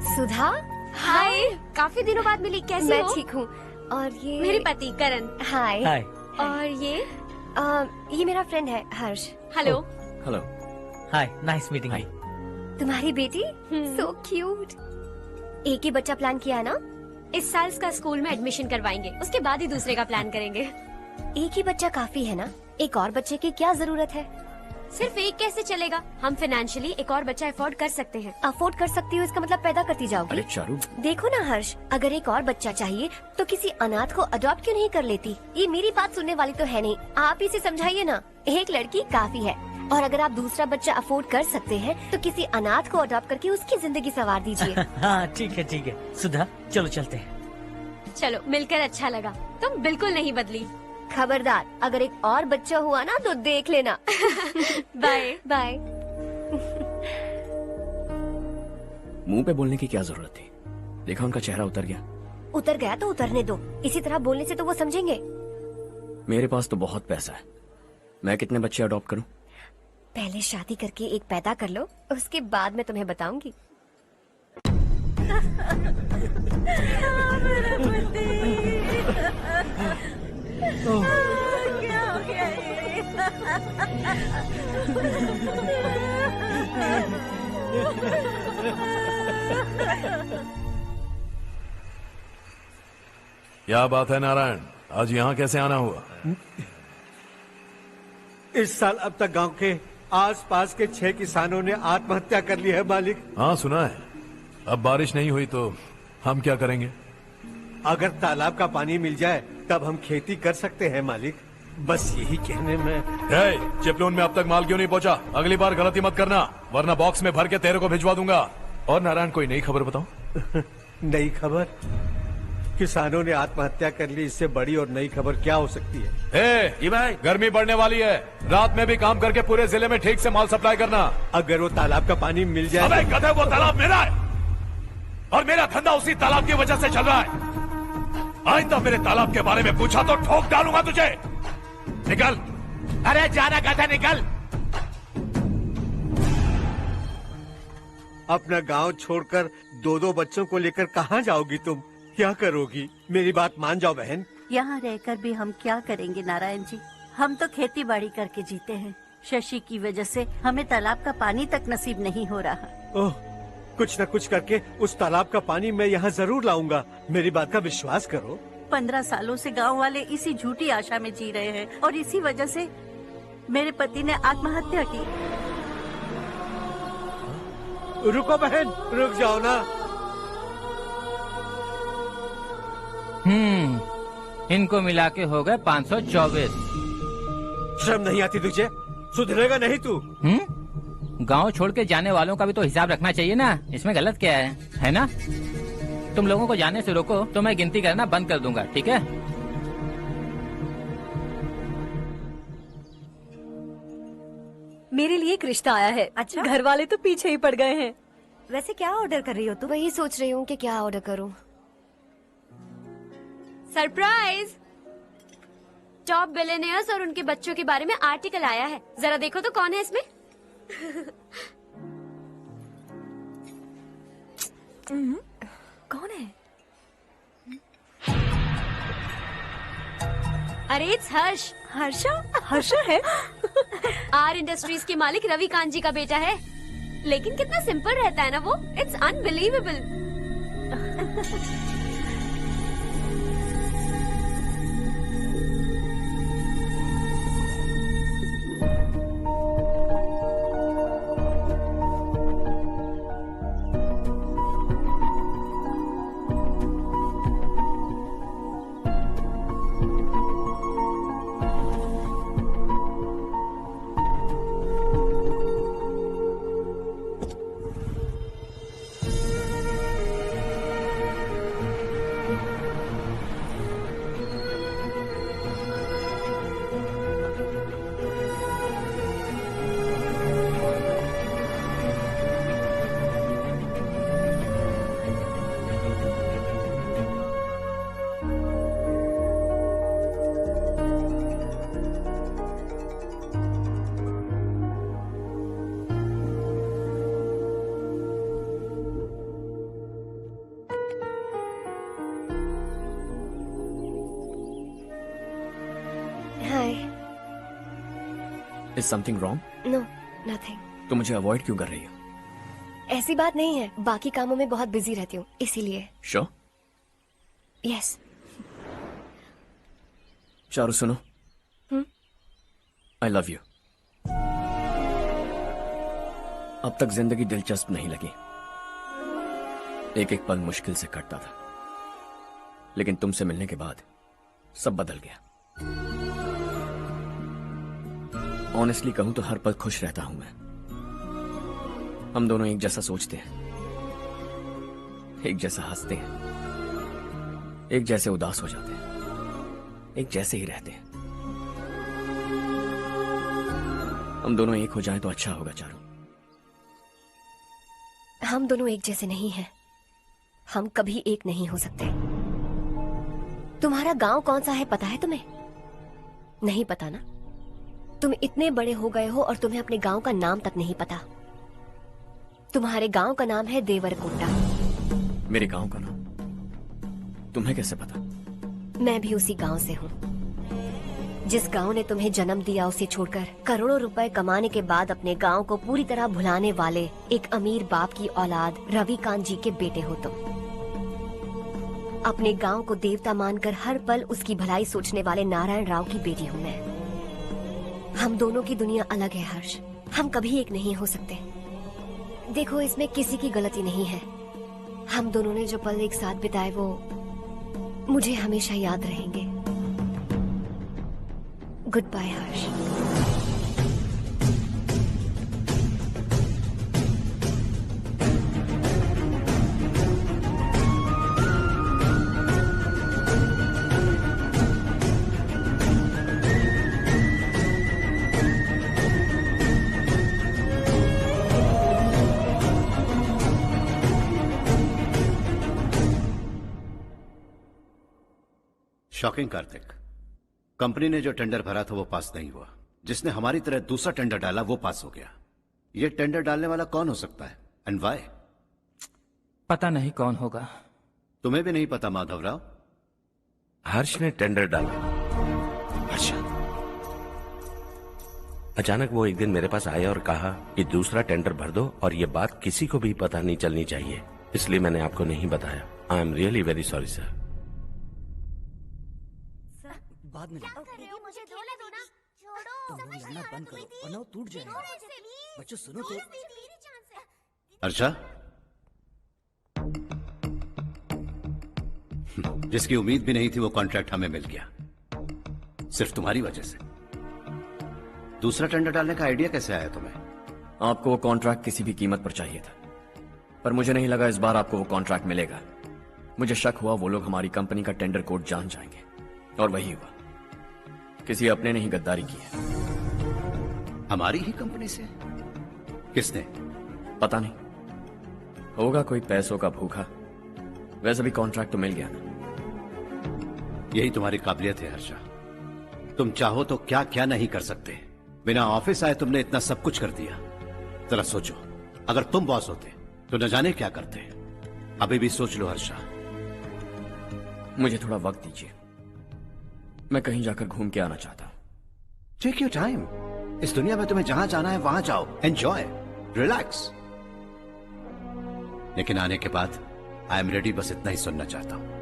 सुधा। हाय। काफी दिनों बाद मिली, कैसी मैं हो? ठीक हूँ। और ये मेरे पति करण। हाय। हाय। और ये मेरा फ्रेंड है Harsh. Hello. Hello. Hi, nice meeting you. तुम्हारी बेटी सो क्यूट। एक ही बच्चा प्लान किया है ना? इस साल इसका स्कूल में एडमिशन करवाएंगे, उसके बाद ही दूसरे का प्लान करेंगे। एक ही बच्चा काफी है ना? एक और बच्चे की क्या जरूरत है? सिर्फ एक कैसे चलेगा? हम फाइनेंशियली एक और बच्चा अफोर्ड कर सकते हैं। अफोर्ड कर सकती हो इसका मतलब पैदा करती जाओगी? अरे चारू, देखो ना हर्ष, अगर एक और बच्चा चाहिए तो किसी अनाथ को अडॉप्ट क्यों नहीं कर लेती? ये मेरी बात सुनने वाली तो है नहीं, आप इसे समझाइए ना। एक लड़की काफी है, और अगर आप दूसरा बच्चा अफोर्ड कर सकते हैं तो किसी अनाथ को अडॉप्ट करके उसकी जिंदगी संवार दीजिए। हाँ ठीक है सुधा, चलो चलते हैं। चलो, मिलकर अच्छा लगा। तुम बिल्कुल नहीं बदली। खबरदार, अगर एक और बच्चा हुआ ना तो देख लेना। Bye bye. मुंह पे बोलने की क्या जरूरत थी? देखा उनका चेहरा उतर गया। उतर गया तो उतरने दो, इसी तरह बोलने से तो वो समझेंगे। मेरे पास तो बहुत पैसा है, मैं कितने बच्चे अडॉप्ट करूं? पहले शादी करके एक पैदा कर लो, उसके बाद मैं तुम्हें बताऊंगी। क्या हो गया ये? क्या बात है नारायण, आज यहाँ कैसे आना हुआ? इस साल अब तक गांव के आसपास के 6 किसानों ने आत्महत्या कर ली है मालिक। हाँ सुना है। अब बारिश नहीं हुई तो हम क्या करेंगे? अगर तालाब का पानी मिल जाए तब हम खेती कर सकते हैं मालिक। बस यही कहने में। चिपलून में अब तक माल क्यों नहीं पहुंचा? अगली बार गलती मत करना, वरना बॉक्स में भर के तेरे को भिजवा दूंगा। और नारायण, कोई नई खबर बताओ। नई खबर? किसानों ने आत्महत्या कर ली, इससे बड़ी और नई खबर क्या हो सकती है? जी भाई, गर्मी बढ़ने वाली है, रात में भी काम करके पूरे जिले में ठीक से माल सप्लाई करना। अगर वो तालाब का पानी मिल जाए। अबे गधे, वो तालाब मेरा है और मेरा धंधा उसी तालाब की वजह से चल रहा है। आइंदा मेरे तालाब के बारे में पूछा तो ठोक डालूंगा तुझे। निकल। अरे जाना गधा, निकल। अपना गांव छोड़कर 2-2 बच्चों को लेकर कहाँ जाओगी तुम? क्या करोगी? मेरी बात मान जाओ बहन। यहाँ रहकर भी हम क्या करेंगे नारायण जी? हम तो खेती बाड़ी करके जीते हैं। शशि की वजह से हमें तालाब का पानी तक नसीब नहीं हो रहा। ओह, कुछ न कुछ करके उस तालाब का पानी मैं यहाँ जरूर लाऊंगा। मेरी बात का विश्वास करो। 15 सालों से गांव वाले इसी झूठी आशा में जी रहे हैं और इसी वजह से मेरे पति ने आत्महत्या की। रुको बहन, रुक जाओ ना। इनको मिला के हो गए 524। शर्म नहीं आती तुझे? सुधरेगा नहीं तू? गांव छोड़ के जाने वालों का भी तो हिसाब रखना चाहिए ना। इसमें गलत क्या है ना? तुम लोगों को जाने से रोको तो मैं गिनती करना बंद कर दूंगा, ठीक है? मेरे लिए एक रिश्ता आया है। अच्छा? घर वाले तो पीछे ही पड़ गए हैं। वैसे क्या ऑर्डर कर रही हो तुम? वही सोच रही हूँ कि क्या ऑर्डर करूँ। सरप्राइज! टॉप बिलियनियर्स और उनके बच्चों के बारे में आर्टिकल आया है। जरा देखो तो कौन है इसमें। कौन है? अरे इट्स हर्ष। हर्षा? हर्षा है? आर इंडस्ट्रीज के मालिक रवि कांत जी का बेटा है, लेकिन कितना सिंपल रहता है ना वो, it's unbelievable. Is something wrong? No nothing. तो मुझे अवॉइड क्यों कर रही हो? ऐसी बात नहीं है, बाकी कामों में बहुत बिजी रहती हूँ इसीलिए। श्योर? यस। चारू सुनो, आई लव यू। अब तक जिंदगी दिलचस्प नहीं लगी, एक एक पल मुश्किल से कटता था, लेकिन तुमसे मिलने के बाद सब बदल गया। ऑनेस्टली कहूं तो हर पल खुश रहता हूं मैं। हम दोनों एक जैसा सोचते हैं, एक जैसा हंसते हैं, एक जैसे उदास हो जाते हैं, एक जैसे ही रहते हैं। हम दोनों एक हो जाएं तो अच्छा होगा चारू। हम दोनों एक जैसे नहीं हैं, हम कभी एक नहीं हो सकते। तुम्हारा गांव कौन सा है पता है तुम्हें? नहीं पता ना? तुम इतने बड़े हो गए हो और तुम्हें अपने गांव का नाम तक नहीं पता। तुम्हारे गांव का नाम है देवरकोटा। मेरे गांव का नाम तुम्हें कैसे पता? मैं भी उसी गांव से हूँ। जिस गांव ने तुम्हें जन्म दिया उसे छोड़कर करोड़ों रुपए कमाने के बाद अपने गांव को पूरी तरह भुलाने वाले एक अमीर बाप की औलाद रवि कांत जी के बेटे हो तुम। अपने गांव को देवता मानकर हर पल उसकी भलाई सोचने वाले नारायण राव की बेटी हूँ मैं। हम दोनों की दुनिया अलग है हर्ष, हम कभी एक नहीं हो सकते। देखो इसमें किसी की गलती नहीं है। हम दोनों ने जो पल एक साथ बिताए वो मुझे हमेशा याद रहेंगे। गुड बाय हर्ष। शॉकिंग कार्तिक, कंपनी ने जो टेंडर भरा था वो पास नहीं हुआ। जिसने हमारी तरह दूसरा टेंडर डाला वो पास हो गया। ये टेंडर डालने वाला कौन हो सकता है एंड व्हाई? पता नहीं कौन होगा। तुम्हें भी नहीं पता माधवराव? हर्ष ने टेंडर डाला। अच्छा। अचानक वो एक दिन मेरे पास आया और कहा कि दूसरा टेंडर भर दो और ये बात किसी को भी पता नहीं चलनी चाहिए, इसलिए मैंने आपको नहीं बताया। I am really very sorry sir. बाद में मुझे धोने दो ना। छोड़ो, तुम लड़ना बंद करो वरना वो टूट जाएगा। बच्चों सुनो तो। अर्षा, जिसकी उम्मीद भी नहीं थी वो कॉन्ट्रैक्ट हमें मिल गया, सिर्फ तुम्हारी वजह से। दूसरा टेंडर डालने का आइडिया कैसे आया तुम्हें? आपको वो कॉन्ट्रैक्ट किसी भी कीमत पर चाहिए था, पर मुझे नहीं लगा इस बार आपको वो कॉन्ट्रैक्ट मिलेगा। मुझे शक हुआ वो लोग हमारी कंपनी का टेंडर कोड जान जाएंगे, और वही हुआ। किसी अपने ने ही गद्दारी की है। हमारी ही कंपनी से? किसने? पता नहीं, होगा कोई पैसों का भूखा। वैसे भी कॉन्ट्रैक्ट तो मिल गया ना। यही तुम्हारी काबिलियत है हर्षा, तुम चाहो तो क्या क्या नहीं कर सकते। बिना ऑफिस आए तुमने इतना सब कुछ कर दिया। जरा सोचो, अगर तुम बॉस होते तो न जाने क्या करते। अभी भी सोच लो हर्षा। मुझे थोड़ा वक्त दीजिए, मैं कहीं जाकर घूम के आना चाहता हूं। टेक योर टाइम, इस दुनिया में तुम्हें जहां जाना है वहां जाओ, एंजॉय, रिलैक्स। लेकिन आने के बाद आई एम रेडी, बस इतना ही सुनना चाहता हूं।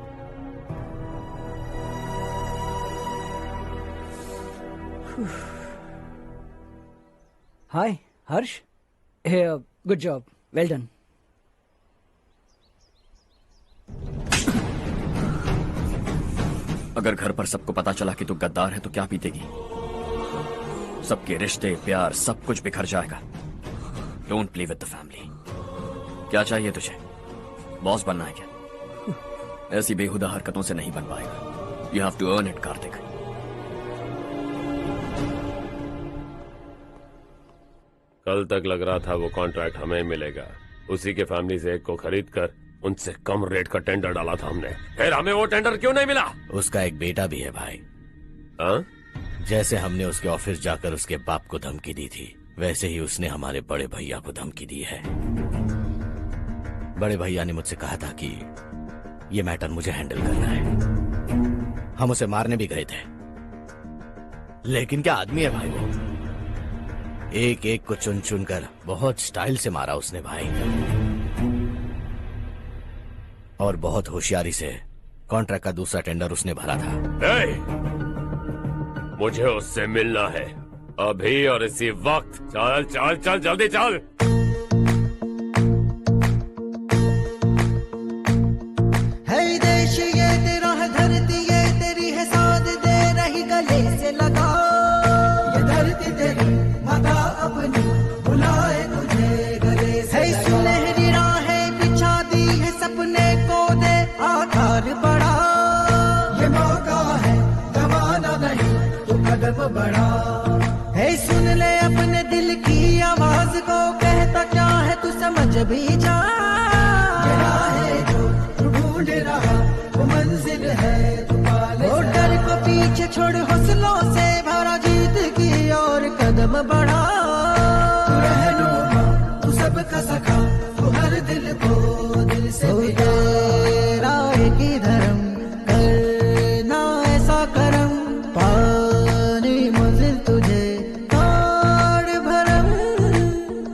हाय हर्ष, गुड जॉब, वेल डन। अगर घर पर सबको पता चला कि तू गद्दार है तो क्या बीतेगी? सबके रिश्ते, प्यार, सब कुछ बिखर जाएगा। Don't play with the family. क्या चाहिए तुझे? बॉस बनना है क्या? ऐसी बेहुदा हरकतों से नहीं बन पाएगा। You have to earn it Kartik. कल तक लग रहा था वो कॉन्ट्रैक्ट हमें मिलेगा। उसी के फैमिली से एक को खरीद कर उनसे कम रेट का टेंडर डाला था हमने, फिर हमें वो टेंडर क्यों नहीं मिला? उसका एक बेटा भी है भाई। हाँ? जैसे हमने उसके ऑफिस जाकर उसके बाप को धमकी दी थी, वैसे ही उसने हमारे बड़े भैया को धमकी दी है। बड़े भैया ने मुझसे कहा था कि ये मैटर मुझे हैंडल करना है। हम उसे मारने भी गए थे, लेकिन क्या आदमी है भाई वो। एक एक को चुन चुन कर बहुत स्टाइल से मारा उसने भाई, और बहुत होशियारी से कॉन्ट्रैक्ट का दूसरा टेंडर उसने भरा था। मुझे उससे मिलना है अभी और इसी वक्त। चल चल चल जल्दी चल। है देश ये तेरा है, धरती ये तेरी है, साथ दे रही गले से लगा। ये धरती तेरी माता अपनी बुलाए तुझे गले से। है सुनहरी राहें बिछा दी है, सपने को दे आकार बड़ा। ये मौका है गवाना नहीं, तू कदम बढ़ा। है सुन ले अपने दिल की आवाज को, कहता क्या है तू समझ भी जा। ये राह जो तू ढूंढ रहा वो मंजिल है तू पाले। वो डर को पीछे छोड़ हौसलों से भरा, जीत की और कदम बढ़ा। तू रहनुमा, तू सबका सखा, तू हर दिल को दिल से तेरा एक ही धर्म, करना ऐसा करम, पानी मंजिल तुझे तोड़ भरम।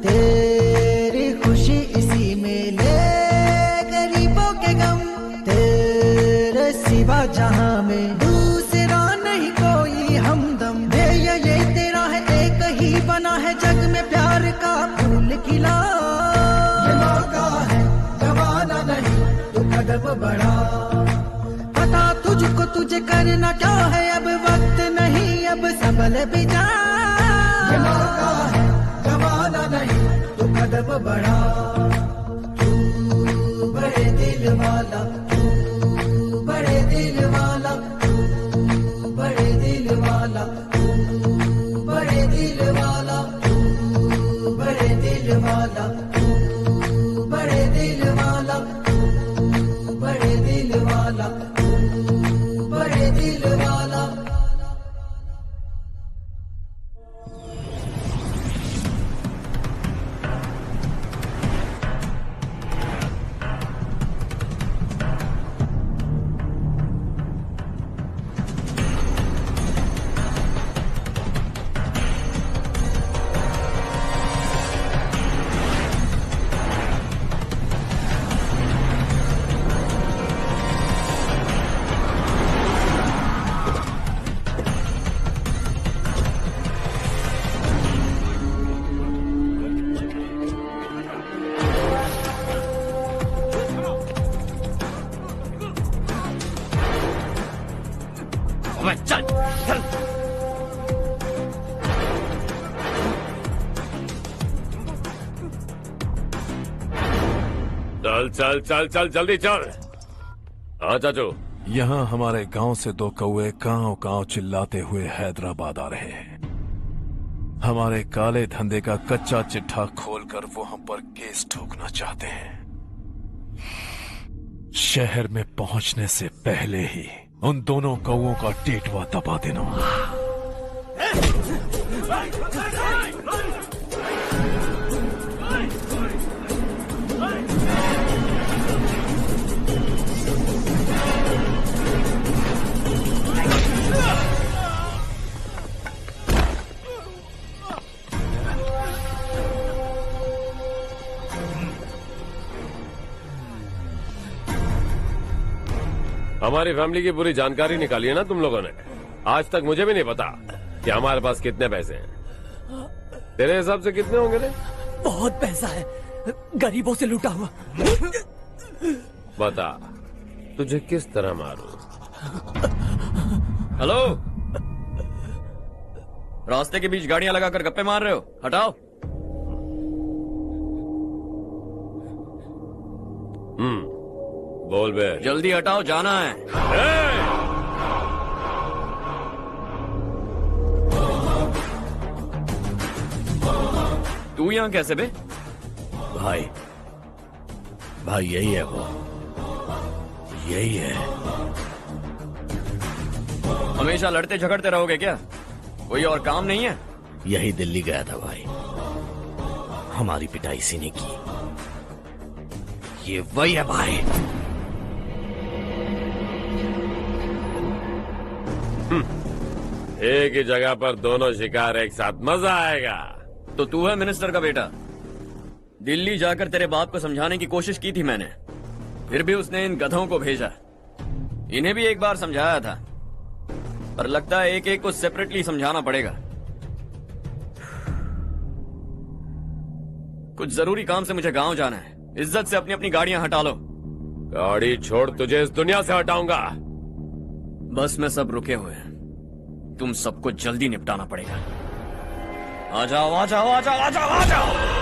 तेरी खुशी इसी में ले गरीबों के गम, तेरे सिवा जहां में दूसरा नहीं कोई हमदम। ये तेरा है, एक ही बना है जग में प्यार का फूल खिला। ये मौका है गवाना नहीं, तू कदम बढ़ा। पता तुझको तुझे करना क्या है, अब वक्त नहीं, अब संभल भी जा। ये मौका है गवाना नहीं, तू कदम बढ़ा। तू बड़े दिल वाला, तू बड़े दिल वाला, तू बड़े दिल वाला, तू बड़े दिल वाला, तू बड़े दिल वाला, तू बड़े दिल वाला, तू बड़े दिल वाला, तू बड़े दिल वाला। चल चल चल चल चल चल जल्दी चल। हाँ चाचू, यहाँ हमारे गांव से दो कौवे कांव कांव चिल्लाते हुए हैदराबाद आ रहे हैं। हमारे काले धंधे का कच्चा चिट्ठा खोलकर वो हम पर केस ठोकना चाहते हैं। शहर में पहुंचने से पहले ही उन दोनों कौवों का टेटवा दबा देना। हमारी फैमिली की पूरी जानकारी निकाली है ना तुम लोगों ने। आज तक मुझे भी नहीं पता कि हमारे पास कितने पैसे हैं। तेरे हिसाब से कितने होंगे रे? बहुत पैसा है, गरीबों से लूटा हुआ। बता तुझे किस तरह मारूं? हेलो, रास्ते के बीच गाड़ियां लगाकर गप्पे मार रहे हो? हटाओ। बोल बे। जल्दी हटाओ, जाना है। तू यहाँ कैसे बे? भाई यही है वो, यही है। हमेशा लड़ते झगड़ते रहोगे क्या? कोई और काम नहीं है? यही दिल्ली गया था भाई, हमारी पिटाई इसी ने की। ये वही है भाई। एक ही जगह पर दोनों शिकार एक साथ, मजा आएगा। तो तू है मिनिस्टर का बेटा। दिल्ली जाकर तेरे बाप को समझाने की कोशिश की थी मैंने, फिर भी उसने इन गधों को भेजा। इन्हें भी एक बार समझाया था, पर लगता है एक एक को सेपरेटली समझाना पड़ेगा। कुछ जरूरी काम से मुझे गांव जाना है। इज्जत से अपनी अपनी गाड़ियां हटा लो। गाड़ी छोड़, तुझे इस दुनिया से हटाऊंगा। बस में सब रुके हुए हैं, तुम सबको जल्दी निपटाना पड़ेगा। आ जाओ आ जाओ आ जाओ आ जाओ आ जाओ।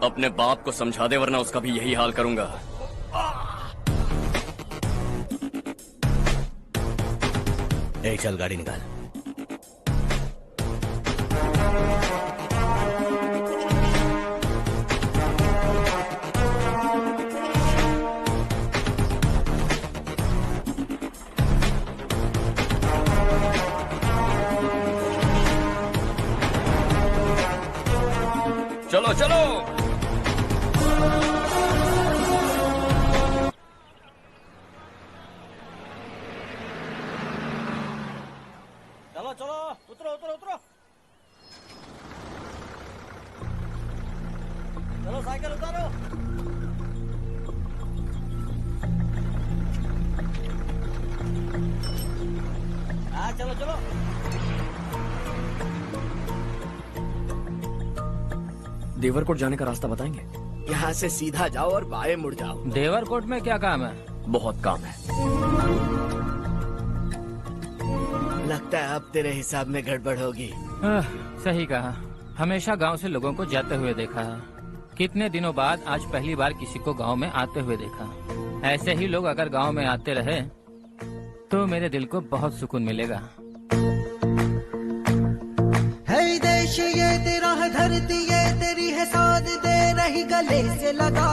अपने बाप को समझा दे, वरना उसका भी यही हाल करूंगा। चल गाड़ी निकाल। चलो चलो। चलो चलो, उतरो उतरो उतरो। चलो साइकिल उतारो। हाँ चलो चलो। देवरकोट जाने का रास्ता बताएंगे? यहाँ से सीधा जाओ और बाएं मुड़ जाओ। देवरकोट में क्या काम है? बहुत काम है। लगता है अब तेरे हिसाब में गड़बड़ होगी। सही कहा। हमेशा गांव से लोगों को जाते हुए देखा है, कितने दिनों बाद आज पहली बार किसी को गांव में आते हुए देखा। ऐसे ही लोग अगर गांव में आते रहे तो मेरे दिल को बहुत सुकून मिलेगा। है देश ये तेरा है, धरती ये तेरी है, साथ दे रही गले से लगा।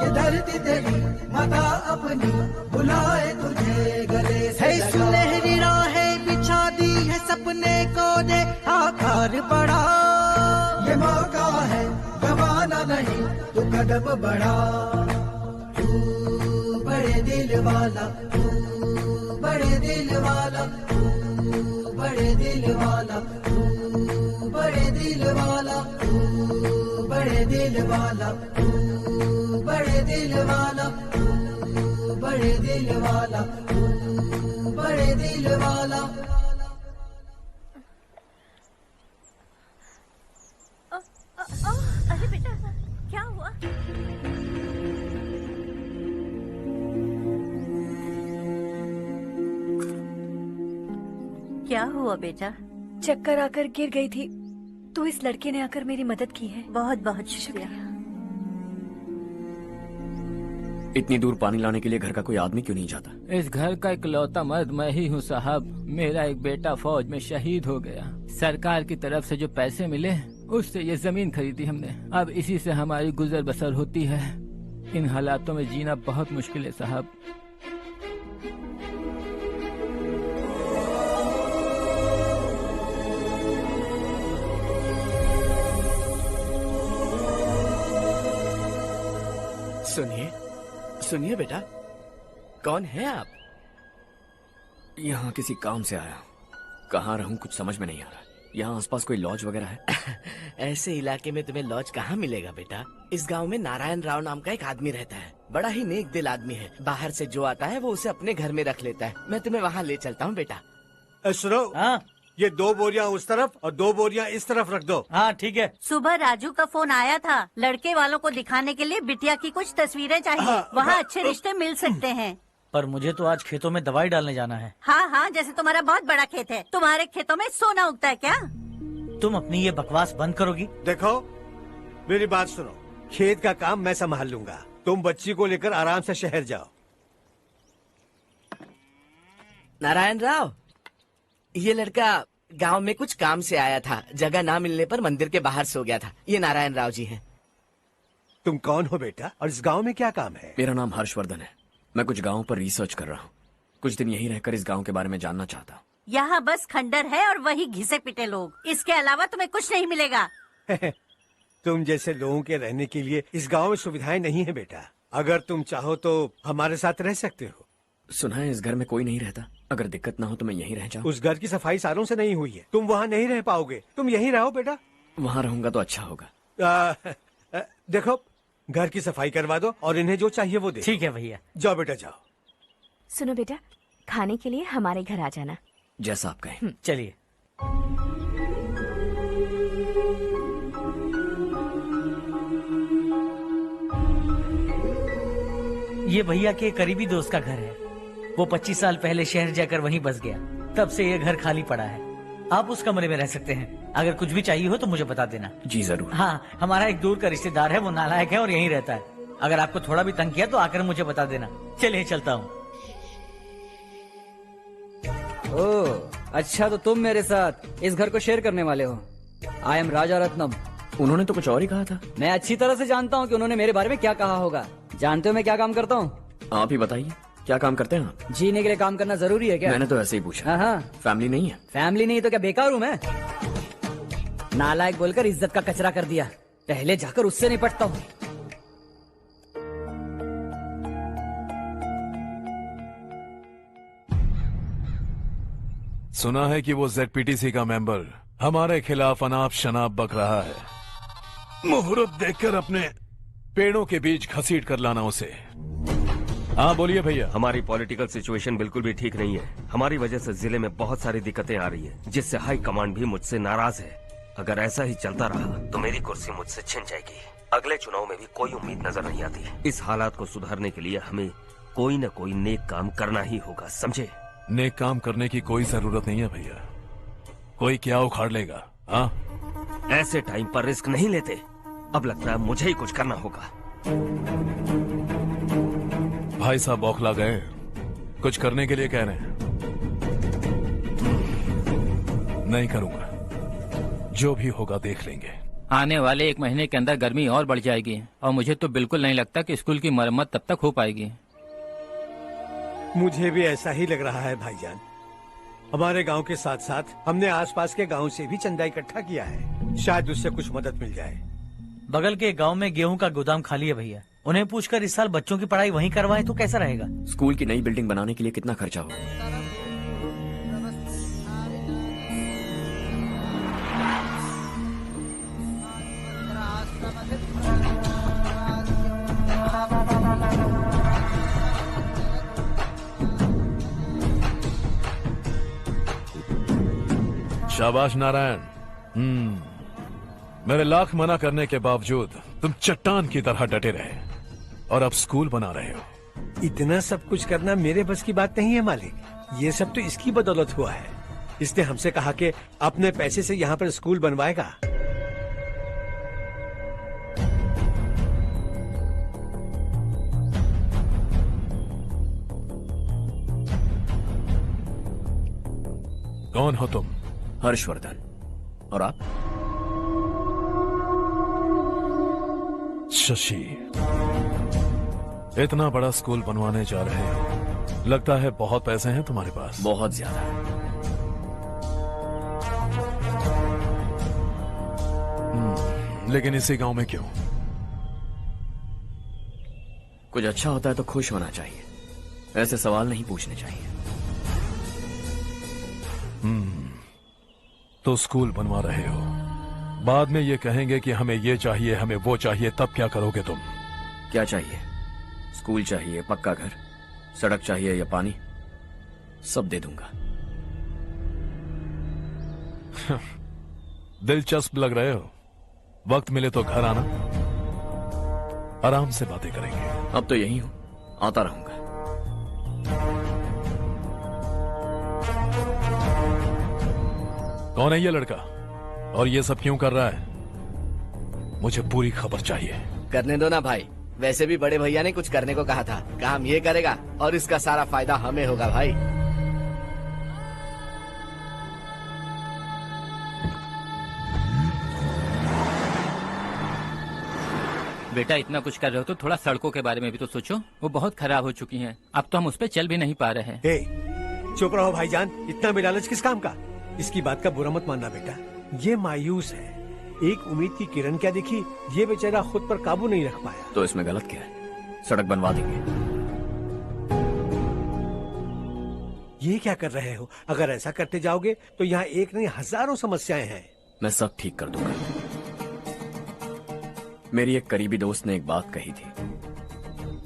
ये धरती तेरी माता अपनी बुलाए तुझे गले से लगा। सुनहरी राहें बिछा दी है सपने को दे आकार बढ़ा। ये मौका है गवाना नहीं, तू कदम बढ़ा। तू बड़े दिल वाला, तू बड़े दिल वाला, तू बड़े दिल वाला, तू बड़े दिल वाला, तू बड़े दिल वाला, तू बड़े दिल वाला, तू बड़े दिल वाला, तू बड़े दिल वाला। अरे बेटा क्या हुआ? क्या हुआ बेटा? चक्कर आकर गिर गई थी तो इस लड़के ने आकर मेरी मदद की है। बहुत बहुत शुक्रिया। इतनी दूर पानी लाने के लिए घर का कोई आदमी क्यों नहीं जाता? इस घर का इकलौता मर्द मैं ही हूँ साहब। मेरा एक बेटा फौज में शहीद हो गया। सरकार की तरफ से जो पैसे मिले उससे ये जमीन खरीदी हमने। अब इसी से हमारी गुजर बसर होती है। इन हालातों में जीना बहुत मुश्किल है साहब। सुनिए सुनिए बेटा, कौन है आप? यहाँ किसी काम से आया। कहाँ रहूं कुछ समझ में नहीं आ रहा। यहाँ आसपास कोई लॉज वगैरह है? ऐसे इलाके में तुम्हें लॉज कहाँ मिलेगा बेटा? इस गांव में नारायण राव नाम का एक आदमी रहता है। बड़ा ही नेक दिल आदमी है। बाहर से जो आता है वो उसे अपने घर में रख लेता है। मैं तुम्हें वहाँ ले चलता हूँ बेटा। सुनो, ये 2 बोरियां उस तरफ और 2 बोरियां इस तरफ रख दो। हाँ ठीक है। सुबह राजू का फोन आया था। लड़के वालों को दिखाने के लिए बिटिया की कुछ तस्वीरें चाहिए। वहाँ अच्छे रिश्ते मिल सकते हैं। पर मुझे तो आज खेतों में दवाई डालने जाना है। हाँ हाँ, जैसे तुम्हारा बहुत बड़ा खेत है। तुम्हारे खेतों में सोना उगता है क्या? तुम अपनी ये बकवास बंद करोगी? देखो मेरी बात सुनो, खेत का काम मैं संभाल लूंगा। तुम बच्ची को लेकर आराम से शहर जाओ। नारायण राव, ये लड़का गांव में कुछ काम से आया था। जगह ना मिलने पर मंदिर के बाहर सो गया था। ये नारायण राव जी हैं। तुम कौन हो बेटा और इस गांव में क्या काम है? मेरा नाम हर्षवर्धन है। मैं कुछ गाँव पर रिसर्च कर रहा हूँ। कुछ दिन यहीं रहकर इस गाँव के बारे में जानना चाहता हूँ। यहाँ बस खंडर है और वही घिसे पिटे लोग। इसके अलावा तुम्हें कुछ नहीं मिलेगा। तुम जैसे लोगों के रहने के लिए इस गांव में सुविधाएं नहीं है बेटा। अगर तुम चाहो तो हमारे साथ रह सकते हो। सुना है इस घर में कोई नहीं रहता। अगर दिक्कत ना हो तो मैं यहीं रह जाऊँ। उस घर की सफाई सालों से नहीं हुई है। तुम वहाँ नहीं रह पाओगे। तुम यहीं रहो बेटा। वहाँ रहूंगा तो अच्छा होगा। देखो, घर की सफाई करवा दो और इन्हें जो चाहिए वो दे। ठीक है भैया। जाओ बेटा जाओ। सुनो बेटा, खाने के लिए हमारे घर आ जाना। जैसा आप कहें। चलिए। ये भैया के करीबी दोस्त का घर है। वो 25 साल पहले शहर जाकर वहीं बस गया। तब से ये घर खाली पड़ा है। आप उस कमरे में रह सकते हैं। अगर कुछ भी चाहिए हो तो मुझे बता देना। जी जरूर। हाँ, हमारा एक दूर का रिश्तेदार है, वो नालायक है और यहीं रहता है। अगर आपको थोड़ा भी तंग किया तो आकर मुझे बता देना। चलिए चलता हूँ। ओह अच्छा, तो तुम मेरे साथ इस घर को शेयर करने वाले हो। आई एम राजा रत्नम। उन्होंने तो कुछ और ही कहा था। मैं अच्छी तरह से जानता हूँ कि उन्होंने मेरे बारे में क्या कहा होगा। जानते हो मैं क्या काम करता हूँ? आप ही बताइए, क्या काम करते हैं आप? जीने के लिए काम करना जरूरी है क्या? मैंने तो ऐसे ही पूछा। हाँ। फैमिली नहीं है? फैमिली नहीं तो क्या बेकार हूँ मैं? नालायक बोलकर इज्जत का कचरा कर दिया। पहले जाकर उससे निपटता हूँ। सुना है कि वो ZPTC का मेंबर हमारे खिलाफ अनाप शनाप बक रहा है। मुहूर्त देखकर अपने पेड़ों के बीच घसीट कर लाना उसे। हाँ बोलिए भैया। हमारी पॉलिटिकल सिचुएशन बिल्कुल भी ठीक नहीं है। हमारी वजह से जिले में बहुत सारी दिक्कतें आ रही है, जिससे हाई कमांड भी मुझसे नाराज है। अगर ऐसा ही चलता रहा तो मेरी कुर्सी मुझसे छिन जाएगी। अगले चुनाव में भी कोई उम्मीद नजर नहीं आती। इस हालात को सुधारने के लिए हमें कोई न कोई नेक काम करना ही होगा, समझे? नेक काम करने की कोई जरूरत नहीं है भैया। कोई क्या उखाड़ लेगा। हाँ, ऐसे टाइम पर रिस्क नहीं लेते। अब लगता है मुझे ही कुछ करना होगा। भाई साहब बौखला गए, कुछ करने के लिए कह रहे हैं। नहीं करूंगा, जो भी होगा देख लेंगे। आने वाले 1 महीने के अंदर गर्मी और बढ़ जाएगी और मुझे तो बिल्कुल नहीं लगता कि स्कूल की मरम्मत तब तक हो पाएगी। मुझे भी ऐसा ही लग रहा है भाईजान। हमारे गांव के साथ साथ हमने आसपास के गांव से भी चंदा इकट्ठा किया है, शायद उससे कुछ मदद मिल जाए। बगल के गांव में गेहूं का गोदाम खाली है भैया, उन्हें पूछकर इस साल बच्चों की पढ़ाई वहीं करवाएं तो कैसा रहेगा? स्कूल की नई बिल्डिंग बनाने के लिए कितना खर्चा होगा? शाबाश नारायण। मेरे लाख मना करने के बावजूद तुम चट्टान की तरह डटे रहे और अब स्कूल बना रहे हो। इतना सब कुछ करना मेरे बस की बात नहीं है मालिक, ये सब तो इसकी बदौलत हुआ है। इसने हमसे कहा कि अपने पैसे से यहाँ पर स्कूल बनवाएगा। कौन हो तुम? हर्षवर्धन। और आप? शशि। इतना बड़ा स्कूल बनवाने जा रहे हो, लगता है बहुत पैसे हैं तुम्हारे पास। बहुत ज्यादा। लेकिन इसी गांव में क्यों? कुछ अच्छा होता है तो खुश होना चाहिए, ऐसे सवाल नहीं पूछने चाहिए। तो स्कूल बनवा रहे हो, बाद में ये कहेंगे कि हमें ये चाहिए, हमें वो चाहिए, तब क्या करोगे तुम? क्या चाहिए? स्कूल चाहिए, पक्का घर, सड़क चाहिए या पानी, सब दे दूंगा। दिलचस्प लग रहे हो। वक्त मिले तो घर आना, आराम से बातें करेंगे। अब तो यही हूं, आता रहूंगा। कौन है ये लड़का और ये सब क्यों कर रहा है? मुझे पूरी खबर चाहिए। करने दो ना भाई, वैसे भी बड़े भैया ने कुछ करने को कहा था, काम ये करेगा और इसका सारा फायदा हमें होगा भाई। बेटा इतना कुछ कर रहे हो तो थोड़ा सड़कों के बारे में भी तो सोचो, वो बहुत खराब हो चुकी हैं। अब तो हम उस पर चल भी नहीं पा रहे हैं। चुप रहो भाईजान, इतना भी लालच किस काम का? इसकी बात का बुरा मत मानना बेटा, ये मायूस है। एक उम्मीद की किरण क्या दिखी, ये बेचारा खुद पर काबू नहीं रख पाया। तो इसमें गलत क्या है? सड़क बनवा देंगे। ये क्या कर रहे हो? अगर ऐसा करते जाओगे तो यहाँ एक नहीं हजारों समस्याएं हैं। मैं सब ठीक कर दूंगा। मेरी एक करीबी दोस्त ने एक बात कही थी,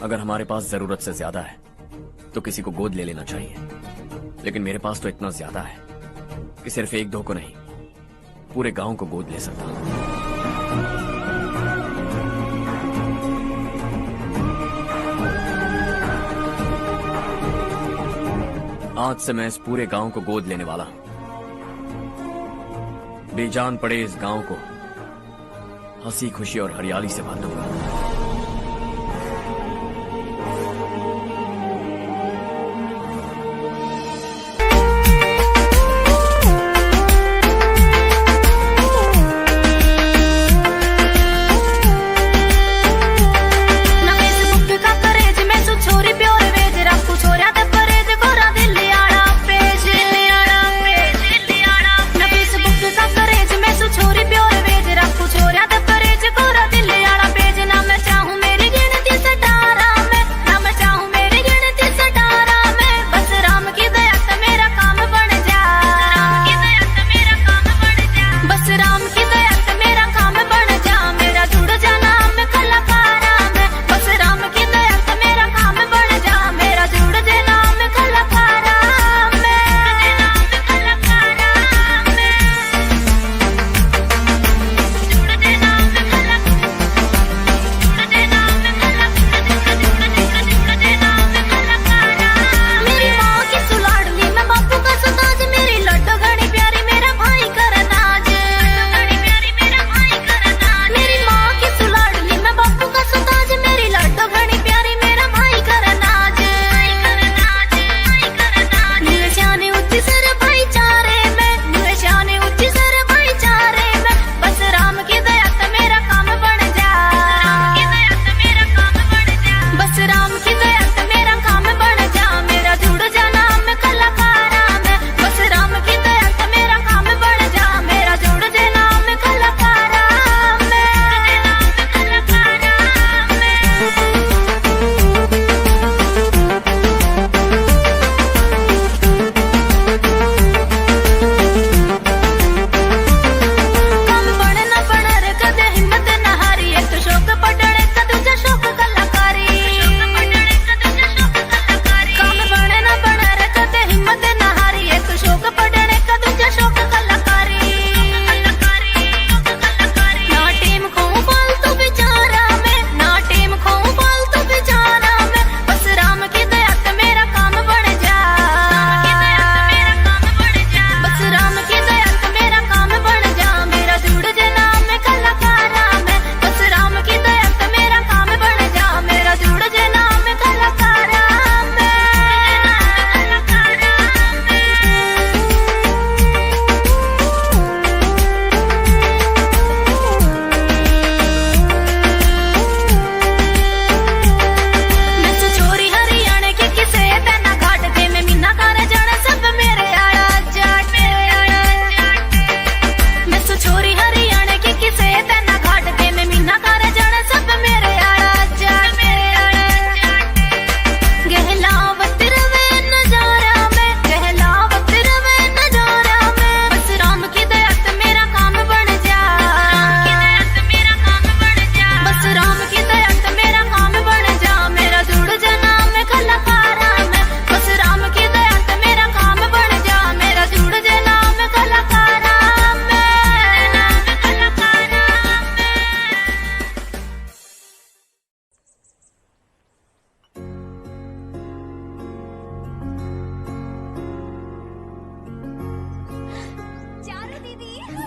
अगर हमारे पास जरूरत से ज्यादा है तो किसी को गोद ले लेना चाहिए, लेकिन मेरे पास तो इतना ज्यादा है कि सिर्फ एक दो को नहीं, पूरे गांव को गोद ले सकता हूं। आज से मैं इस पूरे गांव को गोद लेने वाला हूं। बेजान पड़े इस गांव को हंसी खुशी और हरियाली से भर दूंगा। छोरी प्योर वेज रखू छोरिया ते परेज कोरा दिल आड़ा पेज ना मैं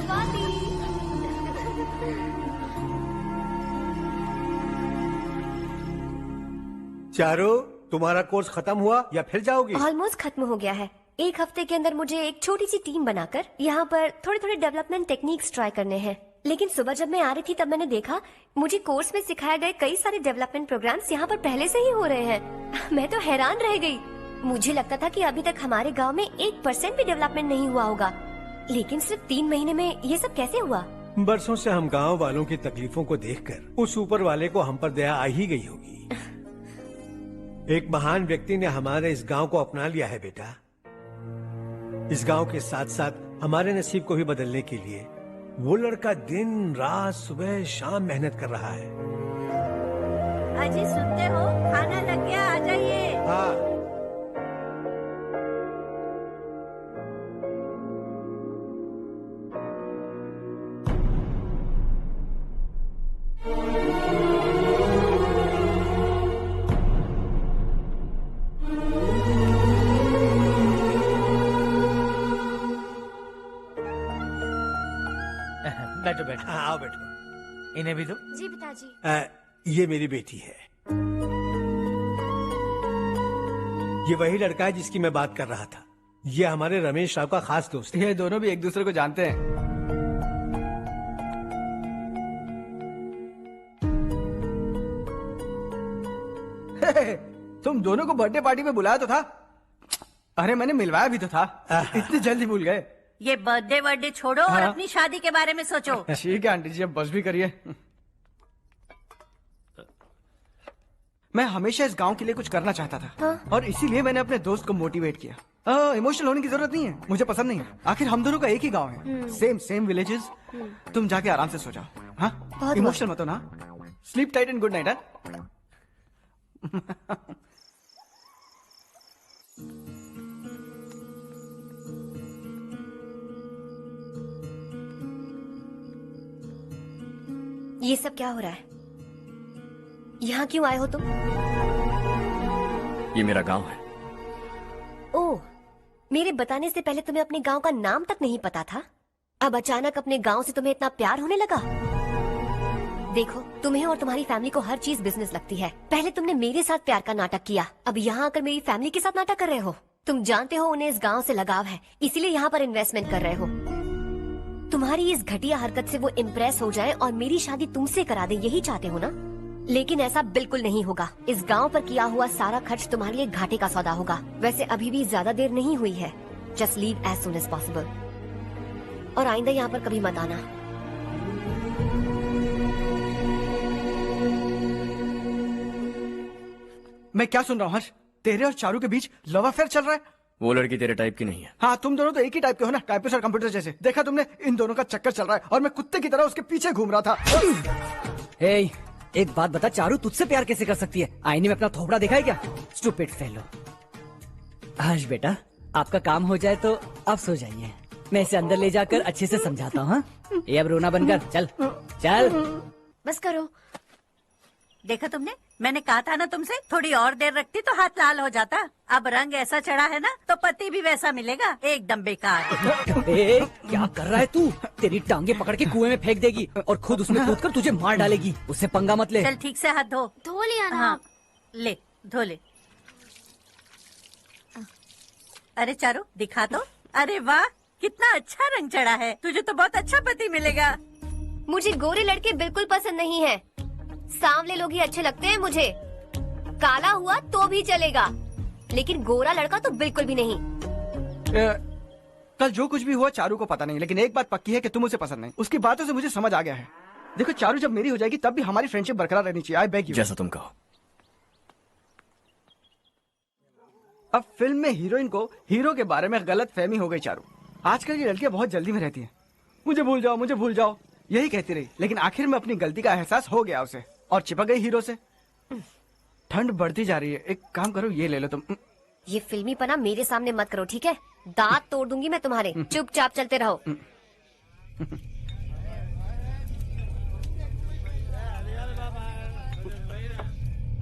दिवाली। चारू, तुम्हारा कोर्स खत्म हुआ या फिर जाओगी? ऑलमोस्ट खत्म हो गया है। एक हफ्ते के अंदर मुझे एक छोटी सी टीम बनाकर यहाँ पर थोड़े थोड़े डेवलपमेंट टेक्निक्स ट्राई करने हैं। लेकिन सुबह जब मैं आ रही थी तब मैंने देखा मुझे कोर्स में सिखाए गए कई सारे डेवलपमेंट प्रोग्राम्स यहाँ पर पहले से ही हो रहे हैं। मैं तो हैरान रह गई। मुझे लगता था कि अभी तक हमारे गांव में 1% भी डेवलपमेंट नहीं हुआ होगा, लेकिन सिर्फ 3 महीने में ये सब कैसे हुआ? बरसों से हम गांव वालों की तकलीफों को देखकर उस ऊपर वाले को हम पर दया आ ही गई होगी। एक महान व्यक्ति ने हमारे इस गांव को अपना लिया है बेटा। इस गांव के साथ साथ हमारे नसीब को भी बदलने के लिए वो लड़का दिन रात सुबह शाम मेहनत कर रहा है। अजी सुनते हो, खाना लग गया, आ जाइए। हाँ। बैठो बैठो। हाँ, आओ बैठो। इन्हें भी दो। जी पिताजी। ये मेरी बेटी है। ये वही लड़का है जिसकी मैं बात कर रहा था। ये हमारे रमेश राव का खास दोस्त है। ये दोनों भी एक दूसरे को जानते हैं। तुम दोनों को बर्थडे पार्टी में बुलाया तो था। अरे मैंने मिलवाया भी तो था। इतनी जल्दी भूल गए। ये बर्थडे छोड़ो और हाँ? अपनी शादी के बारे में सोचो। ठीक है आंटी जी, अब बस भी करिए। मैं हमेशा इस गांव के लिए कुछ करना चाहता था। हाँ? और इसीलिए मैंने अपने दोस्त को मोटिवेट किया। इमोशनल होने की जरूरत नहीं है, मुझे पसंद नहीं है। आखिर हम दोनों का एक ही गांव है, सेम विलेजेस। तुम जाके आराम से सो जाओ। हाँ, इमोशनल मत हो ना। Sleep tight and good night. ये सब क्या हो रहा है? यहाँ क्यों आए हो तुम? ये मेरा गांव है। ओह, मेरे बताने से पहले तुम्हें अपने गांव का नाम तक नहीं पता था? अब अचानक अपने गांव से तुम्हें इतना प्यार होने लगा? देखो, तुम्हें और तुम्हारी फैमिली को हर चीज बिजनेस लगती है। पहले तुमने मेरे साथ प्यार का नाटक किया, अब यहाँ आकर मेरी फैमिली के साथ नाटक कर रहे हो। तुम जानते हो उन्हें इस गांव से लगाव है, इसीलिए यहाँ पर इन्वेस्टमेंट कर रहे हो। तुम्हारी इस घटिया हरकत से वो इम्प्रेस हो जाए और मेरी शादी तुमसे करा दे, यही चाहते हो ना? लेकिन ऐसा बिल्कुल नहीं होगा। इस गांव पर किया हुआ सारा खर्च तुम्हारे लिए घाटे का सौदा होगा। वैसे अभी भी ज्यादा देर नहीं हुई है। Just leave as soon as possible और आइंदा यहाँ पर कभी मत आना। मैं क्या सुन रहा हूँ हर्ष? तेरे और चारू के बीच लव अफेयर चल रहा है? वो लड़की तेरे टाइप की नहीं है। हाँ, तुम दोनों तो एक ही टाइप के हो ना, टाइपिस्ट और कंप्यूटर जैसे। देखा तुमने, इन दोनों का चक्कर चल रहा है और मैं कुत्ते की तरह उसके पीछे घूम रहा था। हे, एक बात बता, चारू तुझसे प्यार कैसे कर सकती है? आईने में अपना थोपड़ा देखा है क्या? Stupid fellow. हर्ष बेटा, आपका काम हो जाए तो आप सो जाइए। मैं इसे अंदर ले जाकर अच्छे से समझाता हूँ। ये अब रोना बनकर चल चल। बस करो। देखा तुमने, मैंने कहा था ना तुमसे, थोड़ी और देर रखती तो हाथ लाल हो जाता। अब रंग ऐसा चढ़ा है ना तो पति भी वैसा मिलेगा। एकदम बेकार। ए, क्या कर रहा है तू? तेरी टांगे पकड़ के कुएं में फेंक देगी और खुद उसमें कूदकर तुझे मार डालेगी। उससे पंगा मत ले। चल ठीक से हाथ धो। धो लिया ना? हाँ, ले धो ले। अरे चारू दिखा तो। अरे वाह, कितना अच्छा रंग चढ़ा है। तुझे तो बहुत अच्छा पति मिलेगा। मुझे गोरे लड़के बिल्कुल पसंद नहीं है। सांवले लोग ही अच्छे लगते हैं मुझे। काला हुआ तो भी चलेगा, लेकिन गोरा लड़का तो बिल्कुल भी नहीं। कल जो कुछ भी हुआ चारू को पता नहीं, लेकिन एक बात पक्की है कि तुम उसे पसंद नहीं। उसकी बातों से मुझे समझ आ गया है। देखो, चारू जब मेरी हो जाएगी तब भी हमारी फ्रेंडशिप बरकरार रहनी चाहिए। I beg you. जैसा तुम कहो। अब फिल्म में हीरोइन को हीरो के बारे में गलत फहमी हो गई। चारू, आजकल की लड़कियां बहुत जल्दी में रहती हैं। मुझे भूल जाओ, मुझे भूल जाओ, यही कहती रही। लेकिन आखिर में अपनी गलती का एहसास हो गया उसे और चिपक गई हीरो से। ठंड बढ़ती जा रही है, एक काम करो, ये ले लो तुम। ये फिल्मी पना मेरे सामने मत करो, ठीक है? दांत तोड़ दूंगी मैं तुम्हारे। चुपचाप चलते रहो।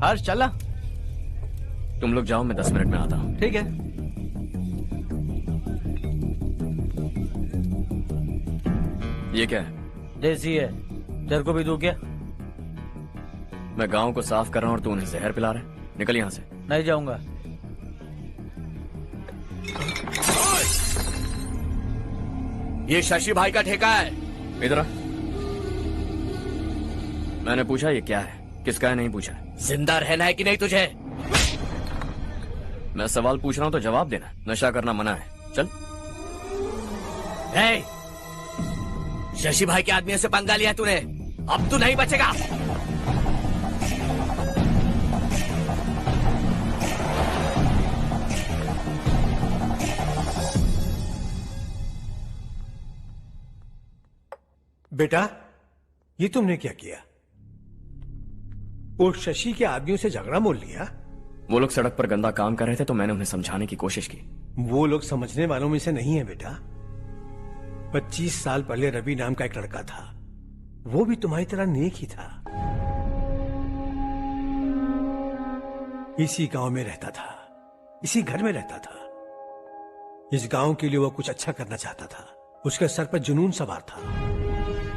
हर्ष चला। तुम लोग जाओ, मैं 10 मिनट में आता हूँ। ठीक है। ये क्या है? देसी है, तेरे को भी दूं क्या? मैं गांव को साफ कर रहा हूँ और तू उन्हें जहर पिला रहा है। निकल यहाँ से। नहीं जाऊंगा। ये शशि भाई का ठेका है। इधर आ। मैंने पूछा ये क्या है, किसका है नहीं पूछा। जिंदा रहना है कि नहीं तुझे? मैं सवाल पूछ रहा हूं तो जवाब देना। नशा करना मना है। चल। हे, शशि भाई के आदमियों से पंगा लिया तूने, अब तू नहीं बचेगा। बेटा, ये तुमने क्या किया? वो शशि के आदमियों से झगड़ा मोल लिया? वो लोग सड़क पर गंदा काम कर रहे थे तो मैंने उन्हें समझाने की कोशिश की। वो लोग समझने वालों में से नहीं है बेटा। 25 साल पहले रवि नाम का एक लड़का था, वो भी तुम्हारी तरह नेक ही था। इसी गांव में रहता था, इसी घर में रहता था। इस गांव के लिए वो कुछ अच्छा करना चाहता था। उसके सर पर जुनून सवार था।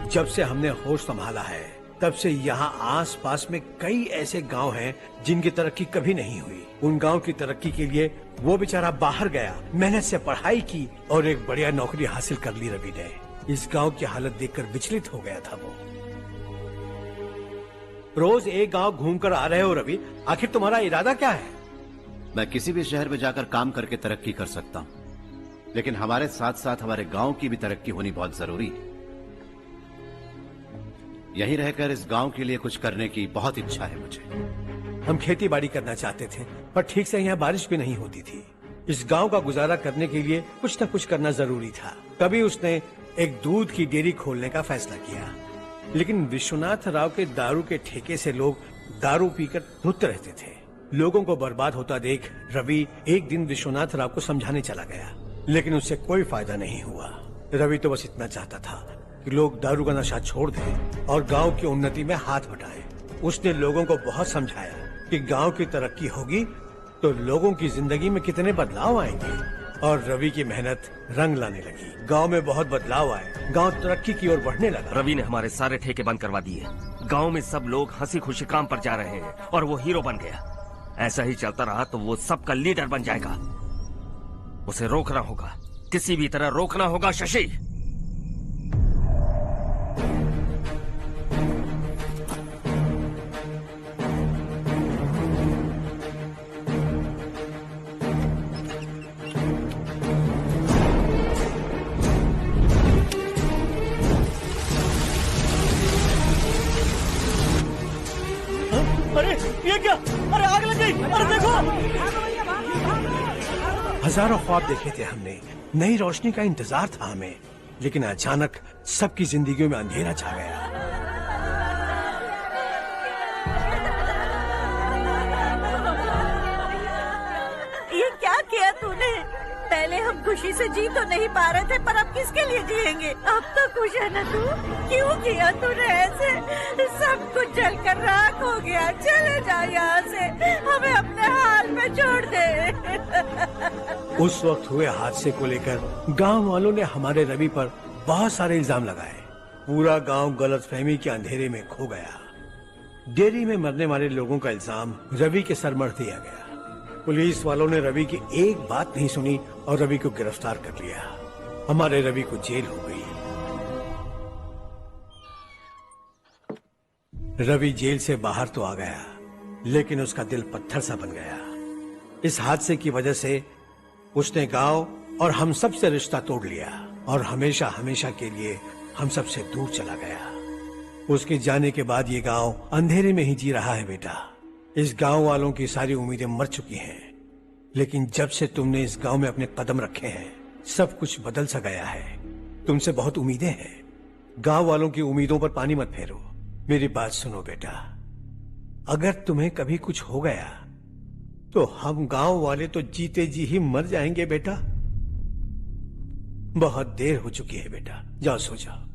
जब से हमने होश संभाला है तब से यहाँ आस पास में कई ऐसे गांव हैं जिनकी तरक्की कभी नहीं हुई। उन गांव की तरक्की के लिए वो बेचारा बाहर गया, मेहनत से पढ़ाई की और एक बढ़िया नौकरी हासिल कर ली रवि ने। इस गांव की हालत देखकर विचलित हो गया था वो। रोज एक गांव घूमकर आ रहे हो रवि, आखिर तुम्हारा इरादा क्या है? मैं किसी भी शहर में जाकर काम करके तरक्की कर सकता हूँ, लेकिन हमारे साथ साथ हमारे गांव की भी तरक्की होनी बहुत जरूरी है। यहीं रहकर इस गांव के लिए कुछ करने की बहुत इच्छा है मुझे। हम खेती बाड़ी करना चाहते थे, पर ठीक से यहाँ बारिश भी नहीं होती थी। इस गांव का गुजारा करने के लिए कुछ न कुछ करना जरूरी था। तभी उसने एक दूध की डेयरी खोलने का फैसला किया। लेकिन विश्वनाथ राव के दारू के ठेके से लोग दारू पीकर धुत रहते थे। लोगों को बर्बाद होता देख रवि एक दिन विश्वनाथ राव को समझाने चला गया, लेकिन उससे कोई फायदा नहीं हुआ। रवि तो बस इतना चाहता था कि लोग दारू का नशा छोड़ दें और गांव की उन्नति में हाथ बटाएं। उसने लोगों को बहुत समझाया कि गांव की तरक्की होगी तो लोगों की जिंदगी में कितने बदलाव आएंगे, और रवि की मेहनत रंग लाने लगी। गांव में बहुत बदलाव आए, गांव तरक्की की ओर बढ़ने लगा। रवि ने हमारे सारे ठेके बंद करवा दिए। गांव में सब लोग हंसी खुशी काम पर जा रहे हैं और वो हीरो बन गया। ऐसा ही चलता रहा तो वो सबका लीडर बन जाएगा। उसे रोकना होगा, किसी भी तरह रोकना होगा शशि। अरे ये क्या? अरे आग लग गई! अरे देखो! हजारों ख्वाब देखे थे हमने, नई रोशनी का इंतजार था हमें, लेकिन अचानक सबकी जिंदगियों में अंधेरा छा गया। ये क्या किया तूने? पहले हम खुशी से जी तो नहीं पा रहे थे, पर अब किसके लिए जिएंगे? अब तो खुश है ना तू? क्यों किया तूने ऐसे? सब कुछ जलकर राख हो गया। चले जा यहाँ से, हमें अपने हाल में छोड़ दे। उस वक्त हुए हादसे को लेकर गांव वालों ने हमारे रवि पर बहुत सारे इल्जाम लगाए। पूरा गांव गलतफहमी के अंधेरे में खो गया। डेयरी में मरने वाले लोगों का इल्जाम रवि के सर मढ़ दिया गया। पुलिस वालों ने रवि की एक बात नहीं सुनी और रवि को गिरफ्तार कर लिया। हमारे रवि को जेल हो गई। रवि जेल से बाहर तो आ गया, लेकिन उसका दिल पत्थर सा बन गया। इस हादसे की वजह से उसने गांव और हम सब से रिश्ता तोड़ लिया और हमेशा हमेशा के लिए हम सब से दूर चला गया। उसके जाने के बाद ये गांव अंधेरे में ही जी रहा है बेटा। इस गांव वालों की सारी उम्मीदें मर चुकी हैं, लेकिन जब से तुमने इस गांव में अपने कदम रखे हैं सब कुछ बदल सा गया है। तुमसे बहुत उम्मीदें हैं। गांव वालों की उम्मीदों पर पानी मत फेरो। मेरी बात सुनो बेटा, अगर तुम्हें कभी कुछ हो गया तो हम गांव वाले तो जीते जी ही मर जाएंगे बेटा। बहुत देर हो चुकी है बेटा, जाओ सो जाओ।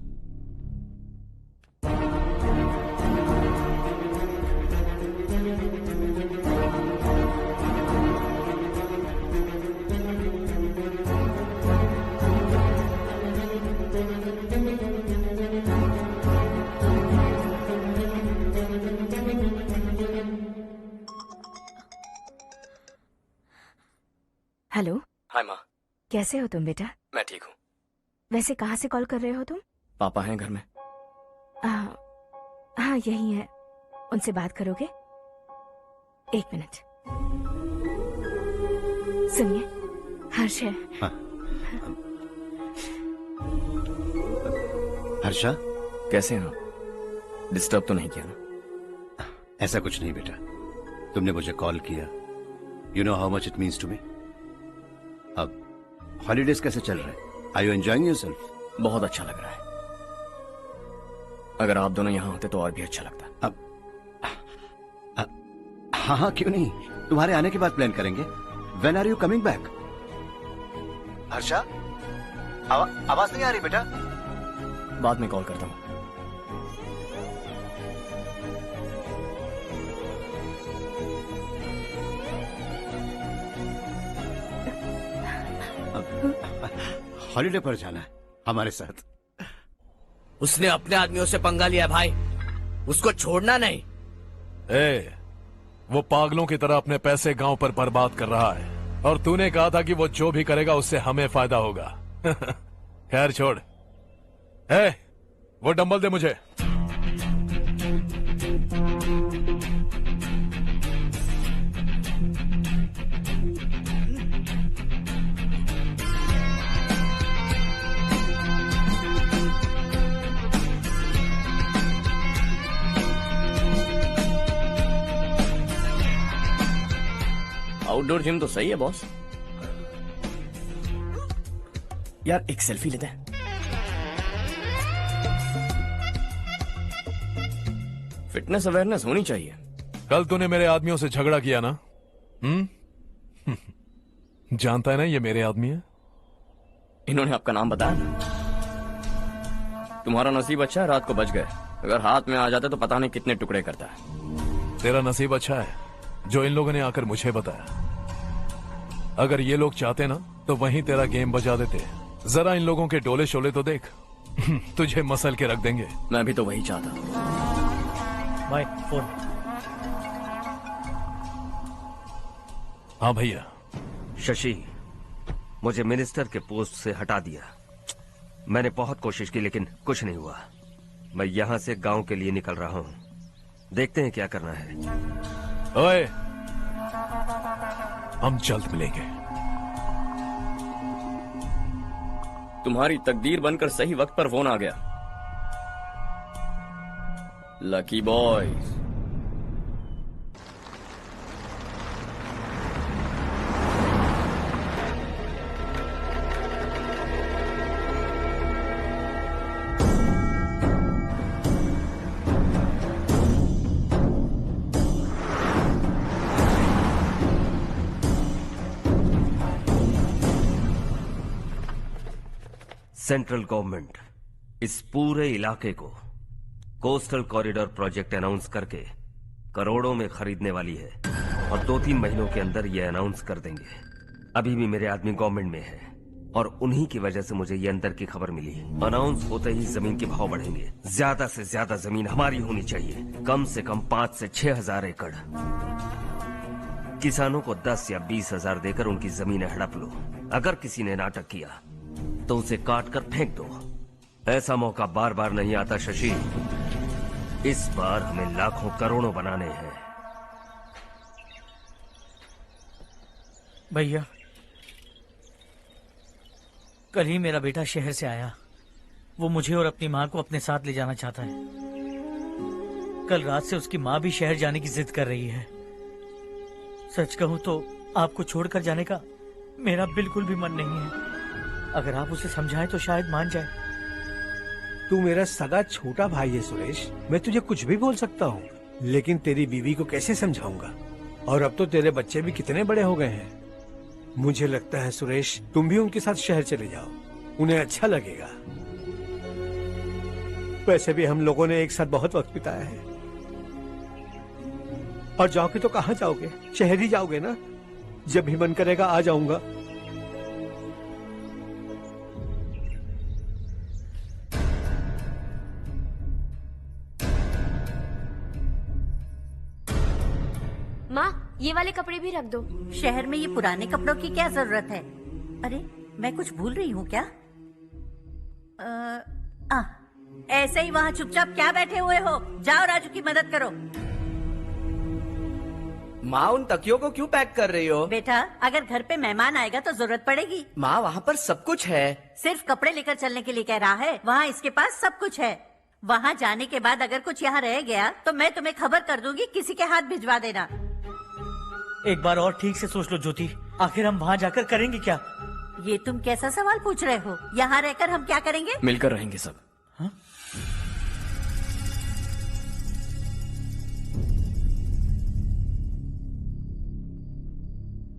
कैसे हो तुम बेटा? मैं ठीक हूँ। वैसे कहाँ से कॉल कर रहे हो तुम? पापा हैं घर में। हाँ यही है। उनसे बात करोगे? 1 मिनट। सुनिए, हर्ष है। हाँ। हर्षा, कैसे हैं आप? डिस्टर्ब तो नहीं किया ना? ऐसा कुछ नहीं बेटा, तुमने मुझे कॉल किया। You know how much it means to me. अब हॉलीडेज कैसे चल रहे हैं? Are you enjoying yourself? बहुत अच्छा लग रहा है। अगर आप दोनों यहाँ होते तो और भी अच्छा लगता। अब हाँ हाँ क्यों नहीं, तुम्हारे आने के बाद प्लान करेंगे। When are you coming back? Harsha, आवाज नहीं आ रही बेटा। बाद में कॉल करता हूँ। हॉलीडे पर जाना है हमारे साथ। उसने अपने आदमियों से पंगा लिया भाई, उसको छोड़ना नहीं। वो पागलों की तरह अपने पैसे गांव पर बर्बाद कर रहा है, और तूने कहा था कि वो जो भी करेगा उससे हमें फायदा होगा। खैर छोड़। वो डंबल दे मुझे। आउटडोर जिम तो सही है बॉस। यार एक सेल्फी लेते हैं। फिटनेस अवेयरनेस होनी चाहिए। कल तूने मेरे आदमियों से झगड़ा किया ना? जानता है ना ये मेरे आदमी है। इन्होंने आपका नाम बताया? तुम्हारा नसीब अच्छा है, रात को बच गए। अगर हाथ में आ जाते तो पता नहीं कितने टुकड़े करता है। तेरा नसीब अच्छा है जो इन लोगों ने आकर मुझे बताया। अगर ये लोग चाहते ना तो वहीं तेरा गेम बजा देते। जरा इन लोगों के डोले शोले तो देख। तुझे मसल के रख देंगे। मैं भी तो वही चाहता। भाई फोन। हाँ भैया। शशि, मुझे मिनिस्टर के पोस्ट से हटा दिया। मैंने बहुत कोशिश की लेकिन कुछ नहीं हुआ। मैं यहाँ से गांव के लिए निकल रहा हूँ। देखते हैं क्या करना है। ओए, हम जल्द मिलेंगे। तुम्हारी तकदीर बनकर सही वक्त पर फोन आ गया। Lucky boys. सेंट्रल गवर्नमेंट इस पूरे इलाके को कोस्टल कॉरिडोर प्रोजेक्ट अनाउंस करके करोड़ों में खरीदने वाली है, और 2-3 महीनों के अंदर ये अनाउंस कर देंगे। अभी भी मेरे आदमी गवर्नमेंट में है और उन्हीं की वजह से मुझे ये अंदर की खबर मिली। अनाउंस होते ही जमीन के भाव बढ़ेंगे। ज्यादा से ज्यादा जमीन हमारी होनी चाहिए, कम से कम 5 से 6 हजार एकड़। किसानों को 10 या 20 हजार देकर उनकी जमीनें हड़प लो। अगर किसी ने नाटक किया तो उसे काट कर फेंक दो। ऐसा मौका बार बार नहीं आता शशि। इस बार हमें लाखों करोड़ों बनाने हैं। भैया, कल ही मेरा बेटा शहर से आया। वो मुझे और अपनी माँ को अपने साथ ले जाना चाहता है। कल रात से उसकी माँ भी शहर जाने की जिद कर रही है। सच कहूँ तो आपको छोड़कर जाने का मेरा बिल्कुल भी मन नहीं है। अगर आप उसे समझाएं तो शायद मान जाए। तू मेरा सगा छोटा भाई है सुरेश, मैं तुझे कुछ भी बोल सकता हूँ, लेकिन तेरी बीवी को कैसे समझाऊंगा? और अब तो तेरे बच्चे भी कितने बड़े हो गए हैं। मुझे लगता है सुरेश, तुम भी उनके साथ शहर चले जाओ, उन्हें अच्छा लगेगा। वैसे भी हम लोगों ने एक साथ बहुत वक्त बिताया है। और जाओगे तो कहाँ जाओगे? शहर ही जाओगे ना? जब भी मन करेगा आ जाऊंगा। माँ, ये वाले कपड़े भी रख दो। शहर में ये पुराने कपड़ों की क्या जरूरत है? अरे मैं कुछ भूल रही हूँ क्या? ऐसे ही वहाँ चुपचाप क्या बैठे हुए हो? जाओ राजू की मदद करो। माँ, उन तकियों को क्यों पैक कर रही हो? बेटा, अगर घर पे मेहमान आएगा तो जरूरत पड़ेगी। माँ, वहाँ पर सब कुछ है। सिर्फ कपड़े लेकर चलने के लिए कह रहा है? वहाँ इसके पास सब कुछ है। वहाँ जाने के बाद अगर कुछ यहाँ रह गया तो मैं तुम्हें खबर कर दूंगी, किसी के हाथ भिजवा देना। एक बार और ठीक से सोच लो ज्योति, आखिर हम वहाँ जाकर करेंगे क्या? ये तुम कैसा सवाल पूछ रहे हो? यहाँ रहकर हम क्या करेंगे? मिलकर रहेंगे सब। हाँ?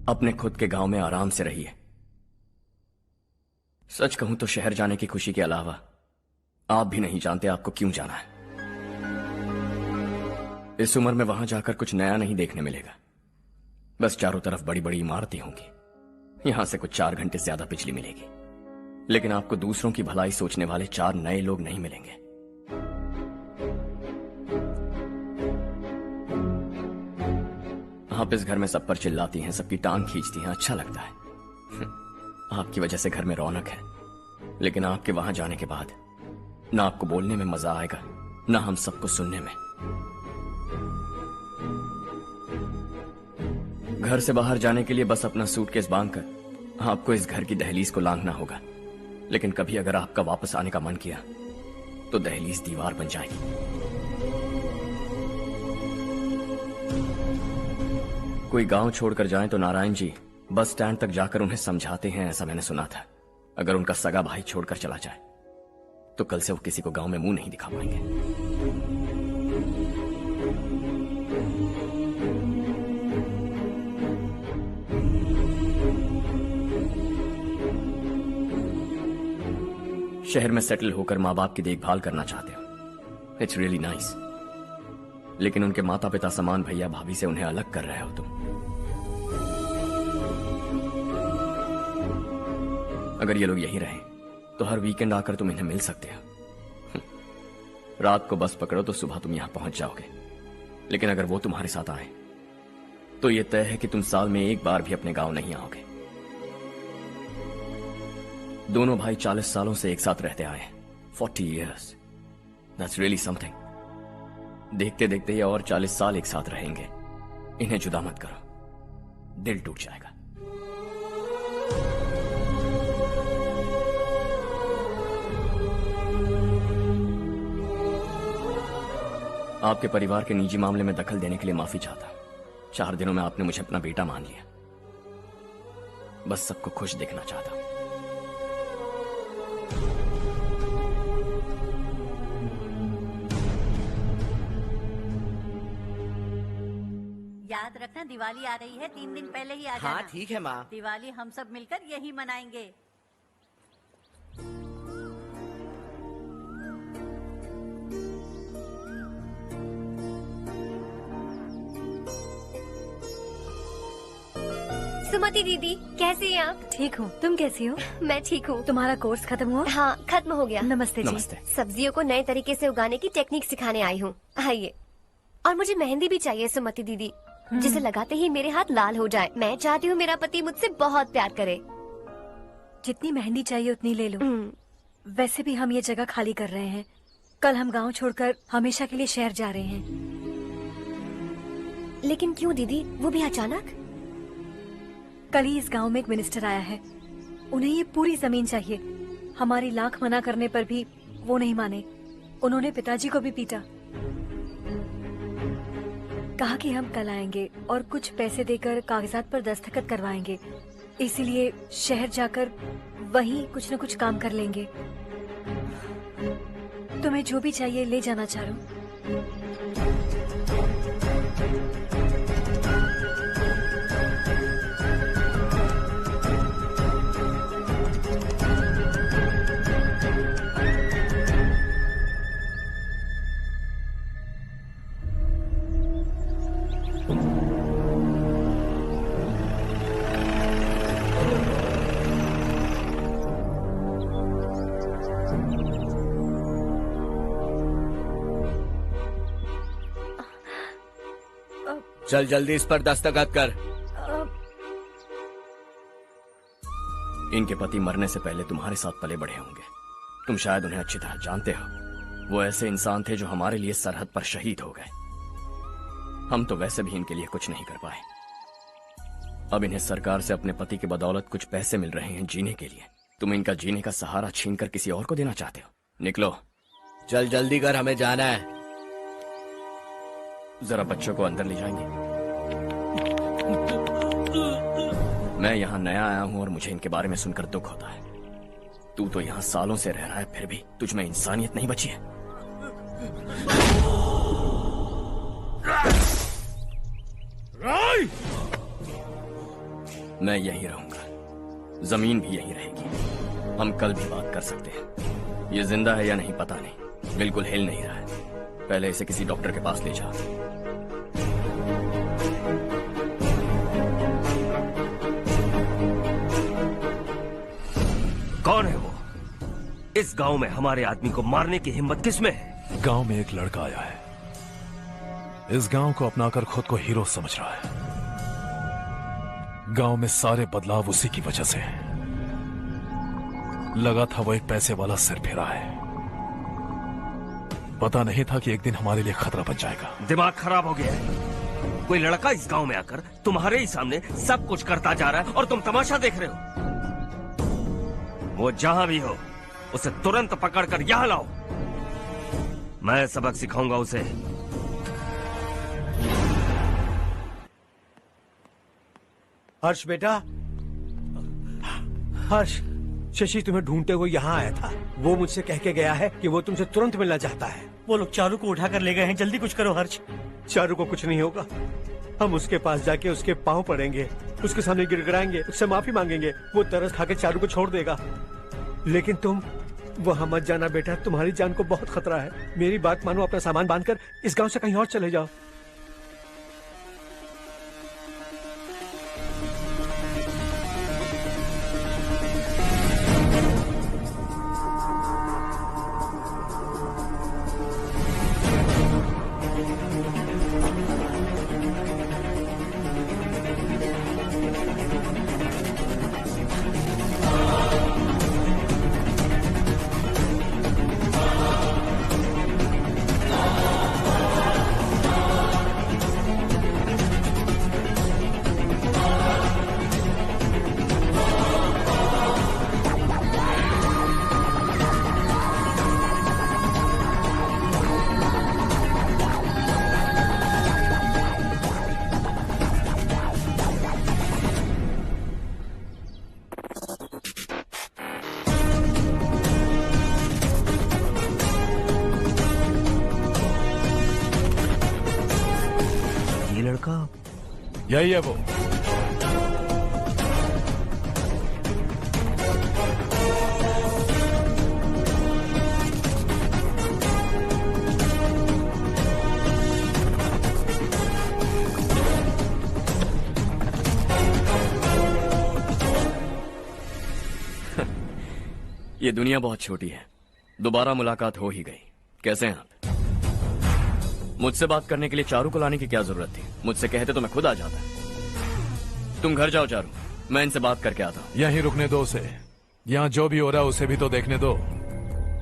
अपने खुद के गांव में आराम से रहिए। सच कहूं तो शहर जाने की खुशी के अलावा आप भी नहीं जानते आपको क्यों जाना है। इस उम्र में वहां जाकर कुछ नया नहीं देखने मिलेगा। बस चारों तरफ बड़ी बड़ी इमारतें होंगी, यहां से कुछ 4 घंटे ज्यादा बिजली मिलेगी, लेकिन आपको दूसरों की भलाई सोचने वाले 4 नए लोग नहीं मिलेंगे। आप इस घर में सब पर चिल्लाती हैं, सबकी टांग खींचती हैं, अच्छा लगता है। आपकी वजह से घर में रौनक है, लेकिन आपके वहां जाने के बाद ना आपको बोलने में मजा आएगा, ना हम सबको सुनने में। घर से बाहर जाने के लिए बस अपना सूटकेस बांधकर आपको इस घर की दहलीज को लांघना होगा, लेकिन कभी अगर आपका वापस आने का मन किया तो दहलीज दीवार बन जाएगी। कोई गांव छोड़कर जाएं तो नारायण जी बस स्टैंड तक जाकर उन्हें समझाते हैं, ऐसा मैंने सुना था। अगर उनका सगा भाई छोड़कर चला जाए तो कल से वो किसी को गांव में मुंह नहीं दिखा पाएंगे। शहर में सेटल होकर माँ बाप की देखभाल करना चाहते हो, इट्स रियली नाइस, लेकिन उनके माता पिता समान भैया भाभी से उन्हें अलग कर रहे हो तुम। अगर ये लोग यहीं रहें तो हर वीकेंड आकर तुम इन्हें मिल सकते हो। रात को बस पकड़ो तो सुबह तुम यहां पहुंच जाओगे, लेकिन अगर वो तुम्हारे साथ आए तो ये तय है कि तुम साल में एक बार भी अपने गांव नहीं आओगे। दोनों भाई 40 सालों से एक साथ रहते आए, 40 years, that's really something। देखते देखते ये और 40 साल एक साथ रहेंगे। इन्हें जुदा मत करो, दिल टूट जाएगा। आपके परिवार के निजी मामले में दखल देने के लिए माफी चाहता हूं। 4 दिनों में आपने मुझे अपना बेटा मान लिया, बस सबको खुश देखना चाहता हूं। याद रखना, दिवाली आ रही है, 3 दिन पहले ही आ जाना। हाँ ठीक है माँ। दिवाली हम सब मिलकर यही मनाएंगे। सुमति दीदी, कैसी हैं आप? ठीक हूँ, तुम कैसी हो? मैं ठीक हूँ। तुम्हारा कोर्स खत्म हुआ? हाँ, खत्म हो गया। नमस्ते जी। नमस्ते। सब्जियों को नए तरीके से उगाने की टेक्निक सिखाने आई हूँ। आइए। और मुझे मेहंदी भी चाहिए सुमति दीदी, जिसे लगाते ही मेरे हाथ लाल हो जाए। मैं चाहती हूँ मेरा पति मुझसे बहुत प्यार करे। जितनी मेहंदी चाहिए उतनी ले लो। वैसे भी हम ये जगह खाली कर रहे हैं। कल हम गांव छोड़कर हमेशा के लिए शहर जा रहे हैं। लेकिन क्यों दीदी, वो भी अचानक? कल ही इस गांव में एक मिनिस्टर आया है, उन्हें ये पूरी जमीन चाहिए। हमारी लाख मना करने पर भी वो नहीं माने। उन्होंने पिताजी को भी पीटा। कहा कि हम कल आएंगे और कुछ पैसे देकर कागजात पर दस्तखत करवाएंगे। इसीलिए शहर जाकर वहीं कुछ न कुछ काम कर लेंगे। तुम्हें जो भी चाहिए ले जाना चारू। चल जल्दी इस पर दस्तखत कर। इनके पति मरने से पहले तुम्हारे साथ पले बढ़े होंगे। तुम शायद उन्हें अच्छी तरह जानते हो। वो ऐसे इंसान थे जो हमारे लिए सरहद पर शहीद हो गए। हम तो वैसे भी इनके लिए कुछ नहीं कर पाए। अब इन्हें सरकार से अपने पति की बदौलत कुछ पैसे मिल रहे हैं जीने के लिए। तुम इनका जीने का सहारा छीनकर किसी और को देना चाहते हो? निकलो। चल जल्दी कर, हमें जाना है। जरा बच्चों को अंदर ले जाएंगे। मैं यहाँ नया आया हूँ और मुझे इनके बारे में सुनकर दुख होता है। तू तो यहाँ सालों से रह रहा है, फिर भी तुझ में इंसानियत नहीं बची है। मैं यहीं रहूंगा, जमीन भी यहीं रहेगी। हम कल भी बात कर सकते हैं। ये जिंदा है या नहीं पता नहीं, बिल्कुल हिल नहीं रहा है। पहले इसे किसी डॉक्टर के पास ले जा। कौन है वो? इस गांव में हमारे आदमी को मारने की हिम्मत किसमें है? गांव में एक लड़का आया है, इस गांव को अपनाकर खुद को हीरो समझ रहा है। गांव में सारे बदलाव उसी की वजह से है। लगा था वो एक पैसे वाला सिरफिरा है, पता नहीं था कि एक दिन हमारे लिए खतरा बन जाएगा। दिमाग खराब हो गया है। कोई लड़का इस गांव में आकर तुम्हारे ही सामने सब कुछ करता जा रहा है और तुम तमाशा देख रहे हो। वो जहां भी हो उसे तुरंत पकड़कर यहां लाओ। मैं सबक सिखाऊंगा उसे। हर्ष बेटा, हर्ष, शशि तुम्हें ढूंढते हुए यहाँ आया था। वो मुझसे कह के गया है कि वो तुमसे तुरंत मिलना चाहता है। वो लोग चारू को उठाकर ले गए हैं, जल्दी कुछ करो हर्ष। चारू को कुछ नहीं होगा। हम उसके पास जाके उसके पांव पड़ेंगे, उसके सामने गिड़गिड़ाएंगे, उससे माफी मांगेंगे। वो तरस खा के चारू को छोड़ देगा। लेकिन तुम वहां मत जाना बेटा, तुम्हारी जान को बहुत खतरा है। मेरी बात मानो, अपना सामान बांधकर इस गांव से कहीं और चले जाओ। यही है वो। ये दुनिया बहुत छोटी है, दोबारा मुलाकात हो ही गई। कैसे हैं आप? मुझसे बात करने के लिए चारू को लाने की क्या जरूरत थी? मुझसे कहते तो मैं खुद आ जाता। तुम घर जाओ चारू, मैं इनसे बात करके आता हूँ। यहीं रुकने दो उसे, यहाँ जो भी हो रहा है उसे भी तो देखने दो,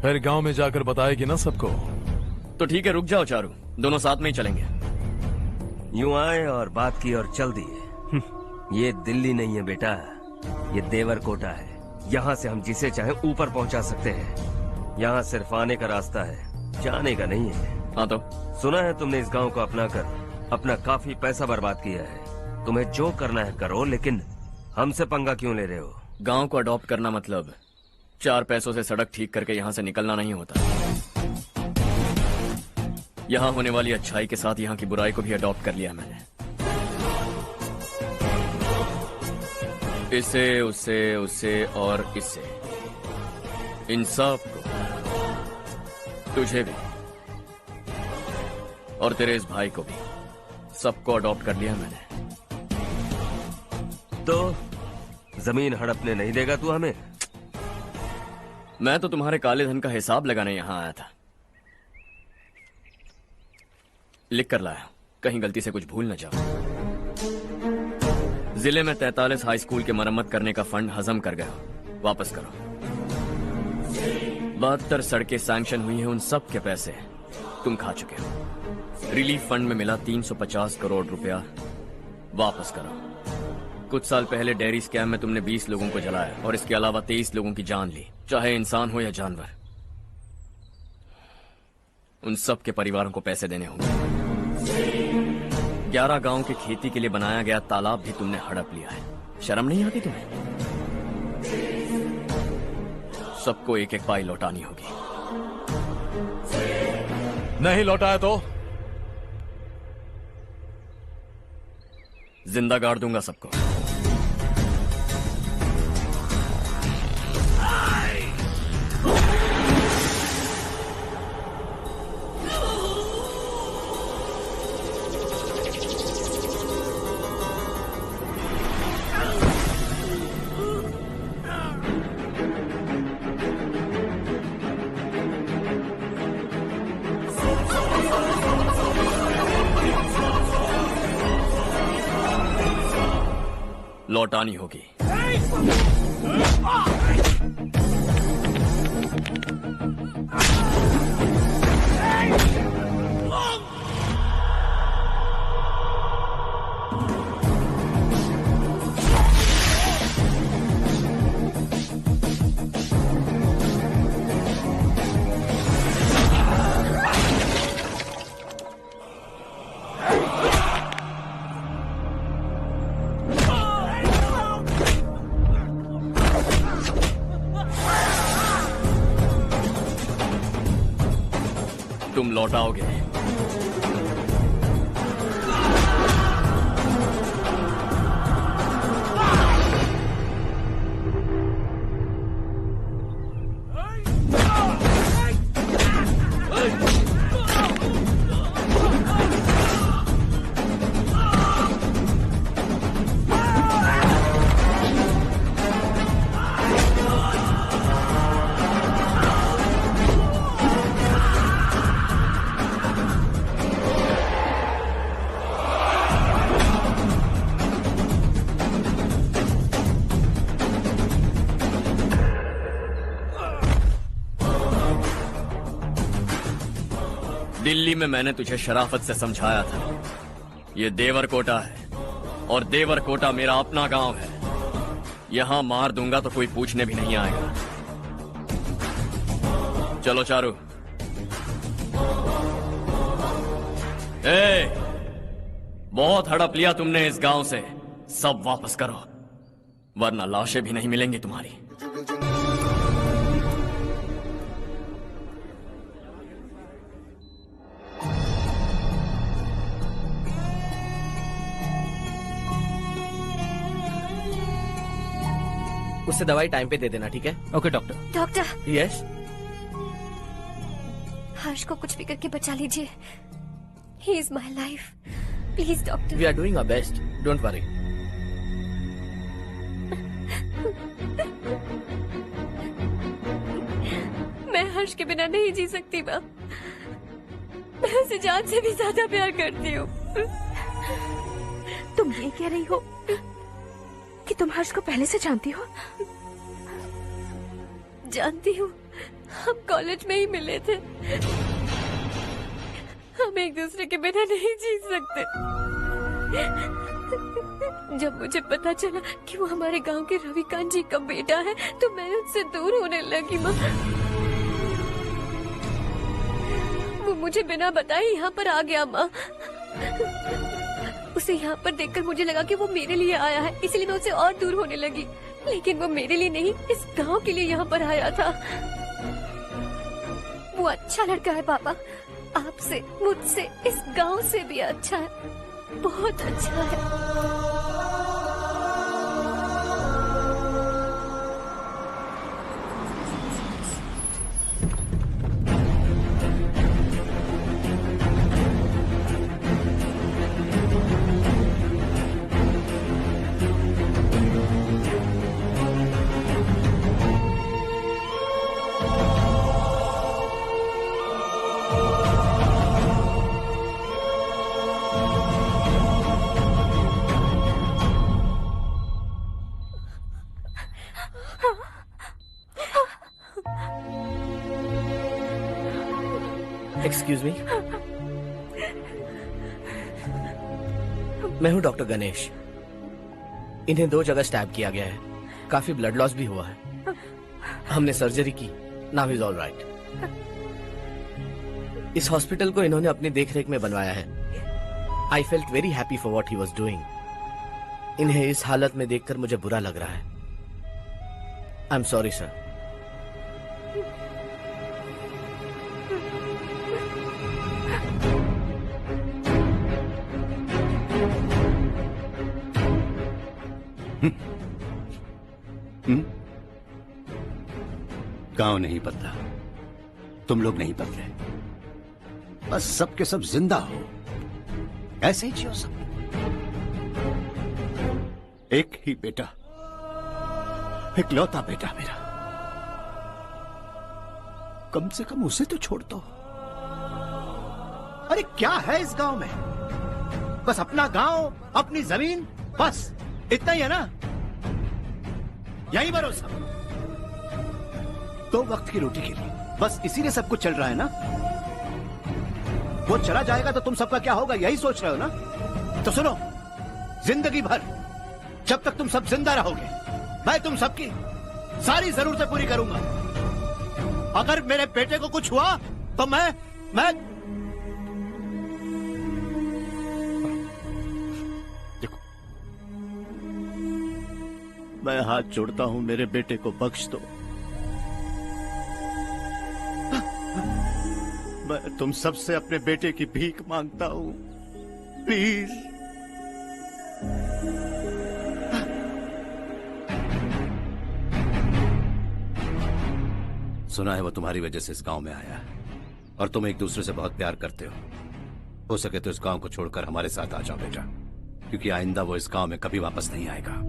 फिर गांव में जाकर बताएगी ना सबको। तो ठीक है, रुक जाओ चारू, दोनों साथ में ही चलेंगे। यूं आए और बात की और चल दिए। ये दिल्ली नहीं है बेटा, ये देवरकोटा है। यहाँ से हम जिसे चाहे ऊपर पहुँचा सकते हैं। यहाँ सिर्फ आने का रास्ता है, जाने का नहीं है। हाँ तो सुना है तुमने इस गांव को अपना कर अपना काफी पैसा बर्बाद किया है। तुम्हें जो करना है करो, लेकिन हमसे पंगा क्यों ले रहे हो? गांव को अडॉप्ट करना मतलब 4 पैसों से सड़क ठीक करके यहाँ से निकलना नहीं होता। यहाँ होने वाली अच्छाई के साथ यहाँ की बुराई को भी अडॉप्ट कर लिया मैंने। इसे, उससे, उससे और इससे, इन सब को, तुझे भी और तेरे इस भाई को भी, सबको अडॉप्ट कर लिया मैंने। तो जमीन हड़पने नहीं देगा तू हमें? मैं तो तुम्हारे काले धन का हिसाब लगाने यहां आया था। लिख कर लाया, कहीं गलती से कुछ भूल न जाओ। जिले में 43 हाई स्कूल के मरम्मत करने का फंड हजम कर गया। वापस करो। 72 सड़कें सैंक्शन हुई हैं, उन सब के पैसे तुम खा चुके हो। रिलीफ फंड में मिला 350 करोड़ रुपया, वापस करो। कुछ साल पहले डेयरी स्कैम में तुमने 20 लोगों को जलाया और इसके अलावा 23 लोगों की जान ली, चाहे इंसान हो या जानवर। उन सब के परिवारों को पैसे देने होंगे। 11 गांव की खेती के लिए बनाया गया तालाब भी तुमने हड़प लिया है। शर्म नहीं आती तुम्हें? सबको एक एक पाई लौटानी होगी। नहीं लौटाया तो जिंदा गाड़ दूंगा सबको। लौटानी होगी। तुम लौटाओगे। दिल्ली में मैंने तुझे शराफत से समझाया था, ये देवरकोटा है और देवरकोटा मेरा अपना गांव है। यहां मार दूंगा तो कोई पूछने भी नहीं आएगा। चलो चारू। बहुत हड़प लिया तुमने इस गांव से, सब वापस करो वरना लाशें भी नहीं मिलेंगी तुम्हारी। उससे दवाई टाइम पे दे देना, ठीक है? Okay doctor. Doctor. Yes. Harsh को कुछ भी करके बचा लीजिए। He is my life, please doctor. We are doing our best, don't worry. मैं हर्ष के बिना नहीं जी सकती माँ। मैं उसे जान से भी ज्यादा प्यार करती हूँ। तुम ये कह रही हो कि तुम हर्ष को पहले से जानती हो? जानती हूँ, हम कॉलेज में ही मिले थे। हम एक दूसरे के बिना नहीं जी सकते। जब मुझे पता चला कि वो हमारे गांव के रविकांत जी का बेटा है तो मैं उससे दूर होने लगी माँ। वो मुझे बिना बताए यहाँ पर आ गया माँ। उसे यहाँ पर देखकर मुझे लगा कि वो मेरे लिए आया है, इसलिए मैं उससे और दूर होने लगी। लेकिन वो मेरे लिए नहीं, इस गांव के लिए यहाँ पर आया था। वो अच्छा लड़का है पापा, आपसे, मुझसे, इस गांव से भी अच्छा है, बहुत अच्छा है। एक्सक्यूज मी, मैं हूं डॉक्टर गणेश। इन्हें 2 जगह स्टैब किया गया है, काफी ब्लड लॉस भी हुआ है। हमने सर्जरी की, नाउ इज ऑल राइट। इस हॉस्पिटल को इन्होंने अपनी देखरेख में बनवाया है। I felt very happy for what he was doing. इन्हें इस हालत में देखकर मुझे बुरा लग रहा है। I am sorry sir. गांव नहीं बदला, तुम लोग नहीं बदले, बस सबके सब जिंदा हो, ऐसे ही जियो सब। एक ही बेटा, इकलौता बेटा मेरा, कम से कम उसे तो छोड़ दो। अरे क्या है इस गांव में? बस अपना गांव, अपनी जमीन, बस इतना ही है ना? यही भरोसा, 2 वक्त की रोटी के लिए, बस इसीलिए सब कुछ चल रहा है ना? वो चला जाएगा तो तुम सबका क्या होगा, यही सोच रहे हो ना? तो सुनो, जिंदगी भर जब तक तुम सब जिंदा रहोगे, मैं तुम सबकी सारी जरूरतें पूरी करूंगा। अगर मेरे बेटे को कुछ हुआ तो मैं देखो, मैं हाथ जोड़ता हूं, मेरे बेटे को बख्श दो। मैं तुम सबसे अपने बेटे की भीख मांगता हूं, प्लीज। सुना है वो तुम्हारी वजह से इस गांव में आया है और तुम एक दूसरे से बहुत प्यार करते हो सके तो इस गांव को छोड़कर हमारे साथ आ जाओ बेटा, क्योंकि आइंदा वो इस गांव में कभी वापस नहीं आएगा।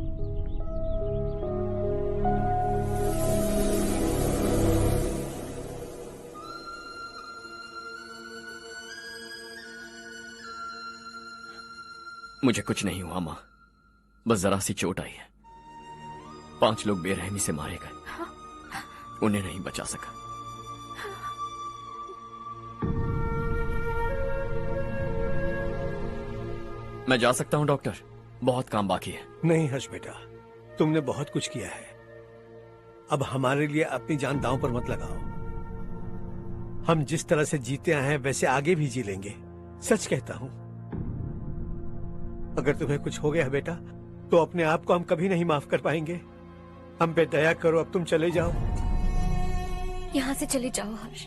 मुझे कुछ नहीं हुआ माँ, बस जरा सी चोट आई है। 5 लोग बेरहमी से मारे गए, उन्हें नहीं बचा सका। मैं जा सकता हूं डॉक्टर, बहुत काम बाकी है। नहीं हर्ष बेटा, तुमने बहुत कुछ किया है, अब हमारे लिए अपनी जान दांव पर मत लगाओ। हम जिस तरह से जीते आए हैं वैसे आगे भी जी लेंगे, सच कहता हूं। अगर तुम्हें कुछ हो गया बेटा तो अपने आप को हम कभी नहीं माफ कर पाएंगे। हम पे दया करो, अब तुम चले जाओ। यहाँ से चले जाओ हर्ष,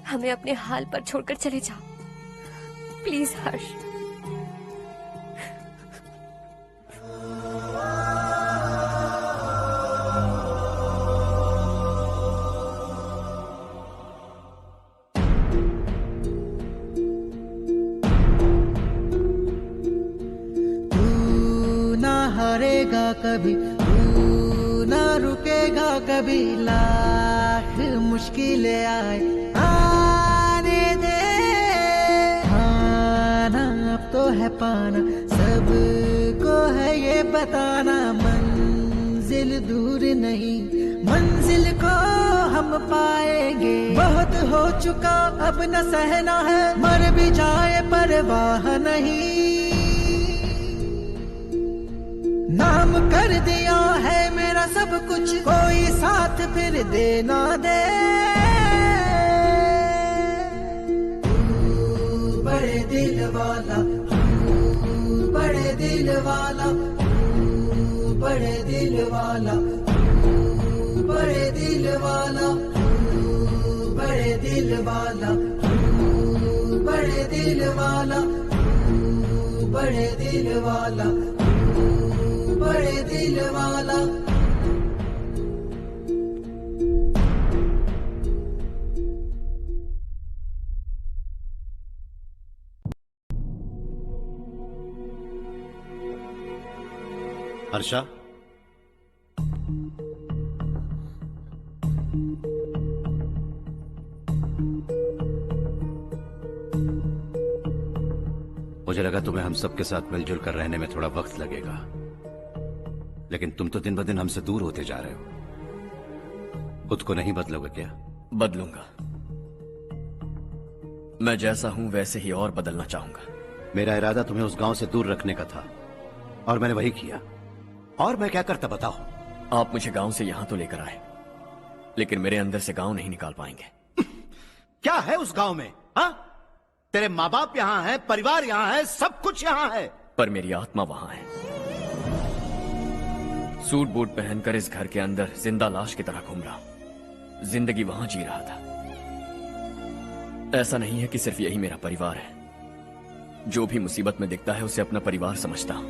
हमें अपने हाल पर छोड़कर चले जाओ, प्लीज हर्ष। हारेगा कभी, तू ना रुकेगा कभी, लाख मुश्किलें आए आने दे। खाना अब तो है पाना, सबको है ये बताना, मंजिल दूर नहीं, मंजिल को हम पाएंगे। बहुत हो चुका अब न सहना है, मर भी जाए परवाह नहीं। नाम कर दिया है मेरा सब कुछ, कोई साथ फिर देना दे। तू बड़े दिल वाला, तू बड़े दिल वाला, तू बड़े दिल वाला, तू बड़े दिल वाला, तू बड़े दिल वाला, तू बड़े दिल वाला, तू बड़े दिल वाला, बड़े दिल वाला। हर्षा, मुझे लगा तुम्हें हम सबके साथ मिलजुल कर रहने में थोड़ा वक्त लगेगा, लेकिन तुम तो दिन ब दिन हमसे दूर होते जा रहे हो। खुद को नहीं बदलोगे क्या? बदलूंगा, मैं जैसा हूं वैसे ही और बदलना चाहूंगा। मेरा इरादा तुम्हें उस गांव से दूर रखने का था और मैंने वही किया। और मैं क्या करता बताओ? आप मुझे गांव से यहां तो लेकर आए, लेकिन मेरे अंदर से गांव नहीं निकाल पाएंगे। क्या है उस गांव में? हाँ, तेरे माँ बाप यहाँ है, परिवार यहाँ है, सब कुछ यहाँ है, पर मेरी आत्मा वहां है। सूट बूट पहनकर इस घर के अंदर जिंदा लाश की तरह घूम रहा हूं। जिंदगी वहां जी रहा था। ऐसा नहीं है कि सिर्फ यही मेरा परिवार है। जो भी मुसीबत में दिखता है उसे अपना परिवार समझता हूं।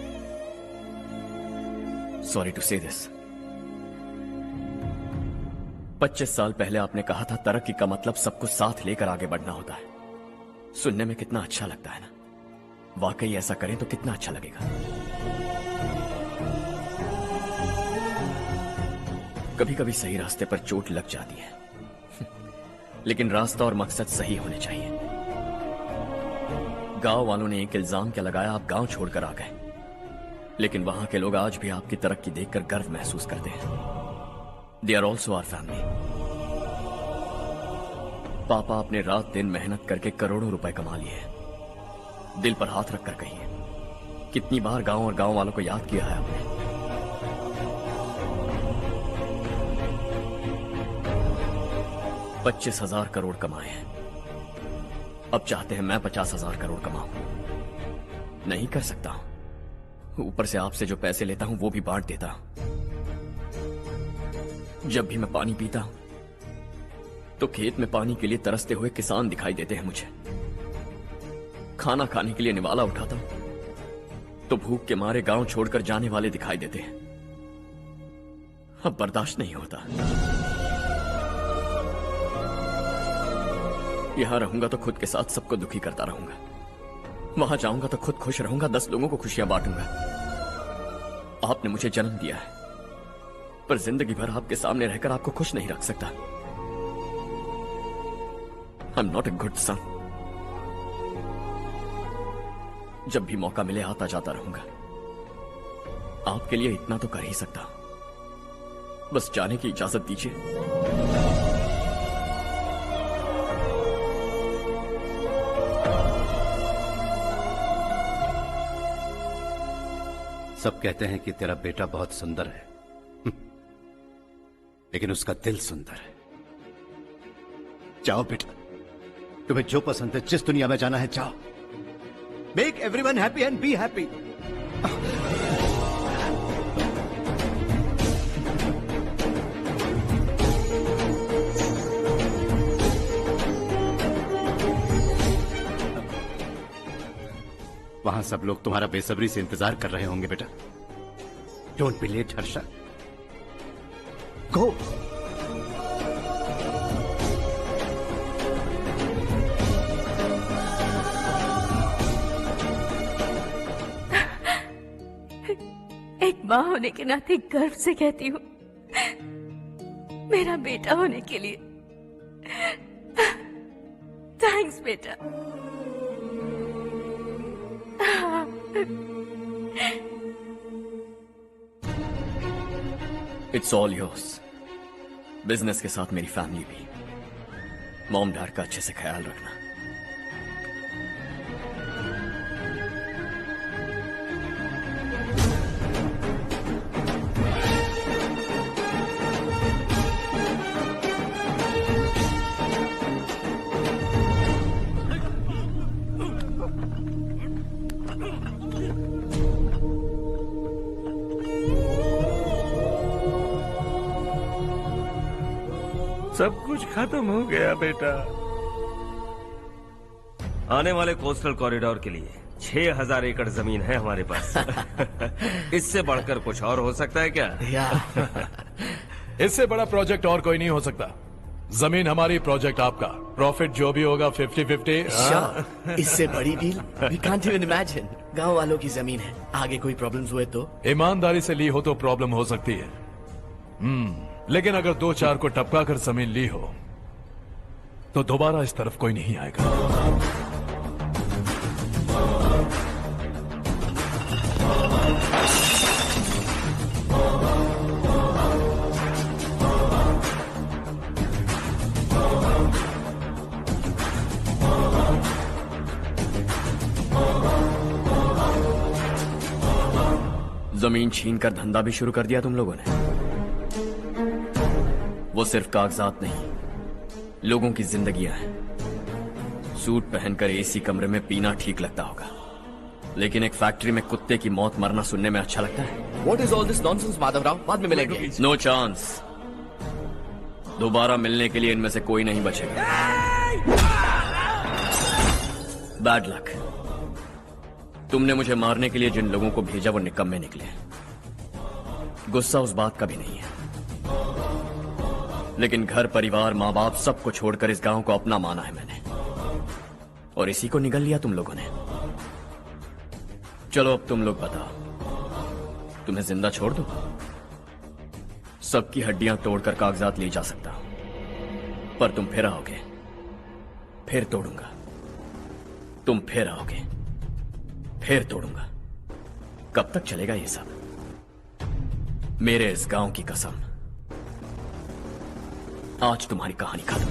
सॉरी टू से दिस। 25 साल पहले आपने कहा था तरक्की का मतलब सबको साथ लेकर आगे बढ़ना होता है। सुनने में कितना अच्छा लगता है ना? वाकई ऐसा करें तो कितना अच्छा लगेगा। कभी कभी सही रास्ते पर चोट लग जाती है, लेकिन रास्ता और मकसद सही होने चाहिए। गांव वालों ने एक इल्जाम क्या लगाया, आप गांव छोड़कर आ गए, लेकिन वहां के लोग आज भी आपकी तरक्की देखकर गर्व महसूस करते हैं। They are also our family. पापा आपने रात दिन मेहनत करके करोड़ों रुपए कमा लिए हैं। दिल पर हाथ रखकर कहिए, कितनी बार गांव और गांव वालों को याद किया है आपने? $25,000 करोड़ कमाए हैं। अब चाहते हैं मैं 50,000 करोड़ कमाऊं। नहीं कर सकता हूं। ऊपर से आपसे जो पैसे लेता हूं वो भी बांट देता हूं। जब भी मैं पानी पीता हूं तो खेत में पानी के लिए तरसते हुए किसान दिखाई देते हैं मुझे। खाना खाने के लिए निवाला उठाता हूं तो भूख के मारे गांव छोड़कर जाने वाले दिखाई देते हैं। अब बर्दाश्त नहीं होता। यहां रहूंगा तो खुद के साथ सबको दुखी करता रहूंगा। वहां जाऊंगा तो खुद खुश रहूंगा, 10 लोगों को खुशियां बांटूंगा। आपने मुझे जन्म दिया है, पर जिंदगी भर आपके सामने रहकर आपको खुश नहीं रख सकता। I am not a good son. जब भी मौका मिले आता जाता रहूंगा। आपके लिए इतना तो कर ही सकता हूं, बस जाने की इजाजत दीजिए। सब कहते हैं कि तेरा बेटा बहुत सुंदर है, लेकिन उसका दिल सुंदर है। जाओ बेटा, तुम्हें जो पसंद है, जिस दुनिया में जाना है जाओ। Make everyone happy and be happy. वहां सब लोग तुम्हारा बेसब्री से इंतजार कर रहे होंगे बेटा। डोंट बी लेट हर्षा, गो। एक माँ होने के नाते गर्व से कहती हूँ, मेरा बेटा होने के लिए थैंक्स बेटा। It's all yours. बिजनेस के साथ मेरी फैमिली भी। मॉम डैड का अच्छे से ख्याल रखना। सब कुछ खत्म हो गया बेटा। आने वाले कोस्टल कॉरिडोर के लिए 6,000 एकड़ जमीन है हमारे पास। इससे बढ़कर कुछ और हो सकता है क्या? इससे बड़ा प्रोजेक्ट और कोई नहीं हो सकता। जमीन हमारी, प्रोजेक्ट आपका। प्रॉफिट जो भी होगा 50-50। इससे बड़ी deal we can't even imagine. गांव वालों की जमीन है, आगे कोई प्रॉब्लम्स हुए तो? ईमानदारी से ली हो तो प्रॉब्लम हो सकती है, लेकिन अगर 2-4 को टपका कर जमीन ली हो तो दोबारा इस तरफ कोई नहीं आएगा। जमीन छीन कर धंधा भी शुरू कर दिया तुम लोगों ने। वो सिर्फ कागजात नहीं, लोगों की जिंदगियां हैं। सूट पहनकर एसी कमरे में पीना ठीक लगता होगा, लेकिन एक फैक्ट्री में कुत्ते की मौत मरना सुनने में अच्छा लगता है। What is all this nonsense, Madhavrao? बाद में मिलेंगे। No chance। दोबारा मिलने के लिए इनमें से कोई नहीं बचेगा। Bad luck. तुमने मुझे मारने के लिए जिन लोगों को भेजा वो निकम्मे निकले। गुस्सा उस बात का भी नहीं है, लेकिन घर परिवार माँ बाप सबको छोड़कर इस गांव को अपना माना है मैंने, और इसी को निगल लिया तुम लोगों ने। चलो अब तुम लोग बताओ, तुम्हें जिंदा छोड़ दूं? सबकी हड्डियां तोड़कर कागजात ले जा सकता हूं, पर तुम फिर आओगे, फिर तोड़ूंगा। तुम फिर आओगे, फिर तोड़ूंगा। कब तक चलेगा ये सब? मेरे इस गांव की कसम, आज तुम्हारी कहानी खत्म।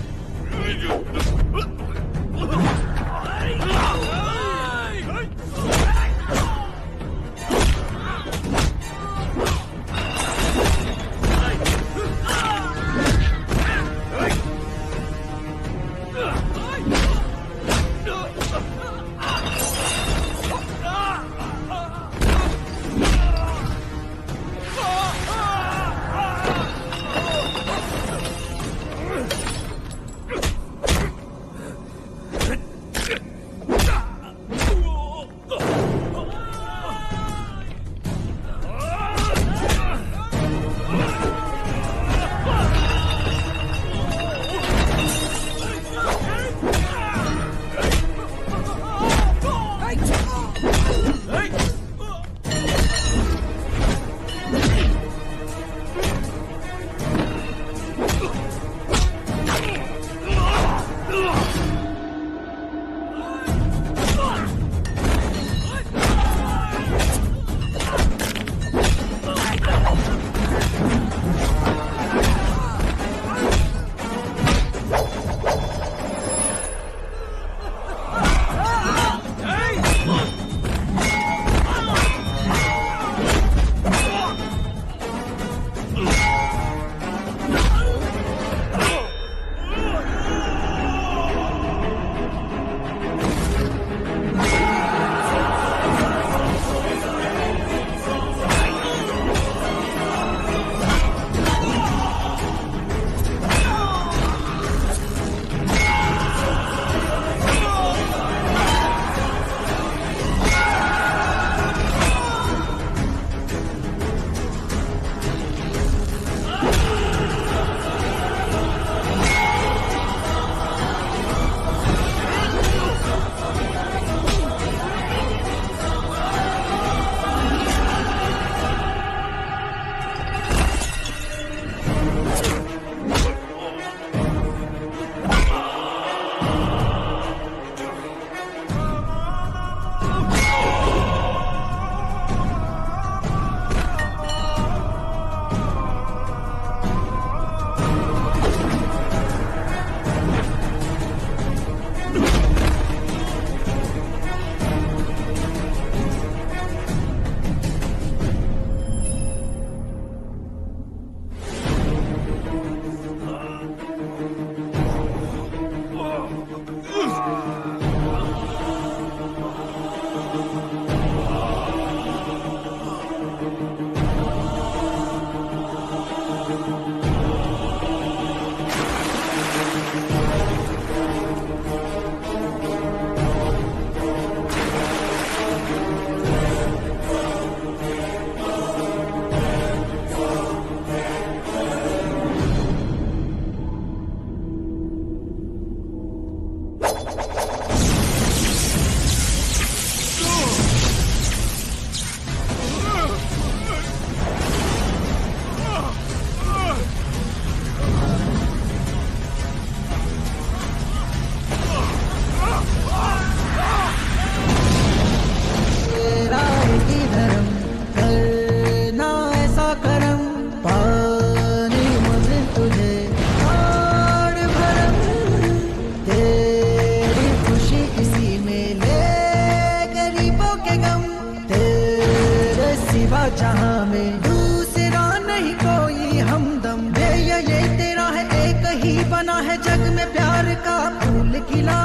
जहां में दूसरा नहीं कोई हमदम। ये तेरा है, एक ही बना है जग में प्यार का फूल खिला।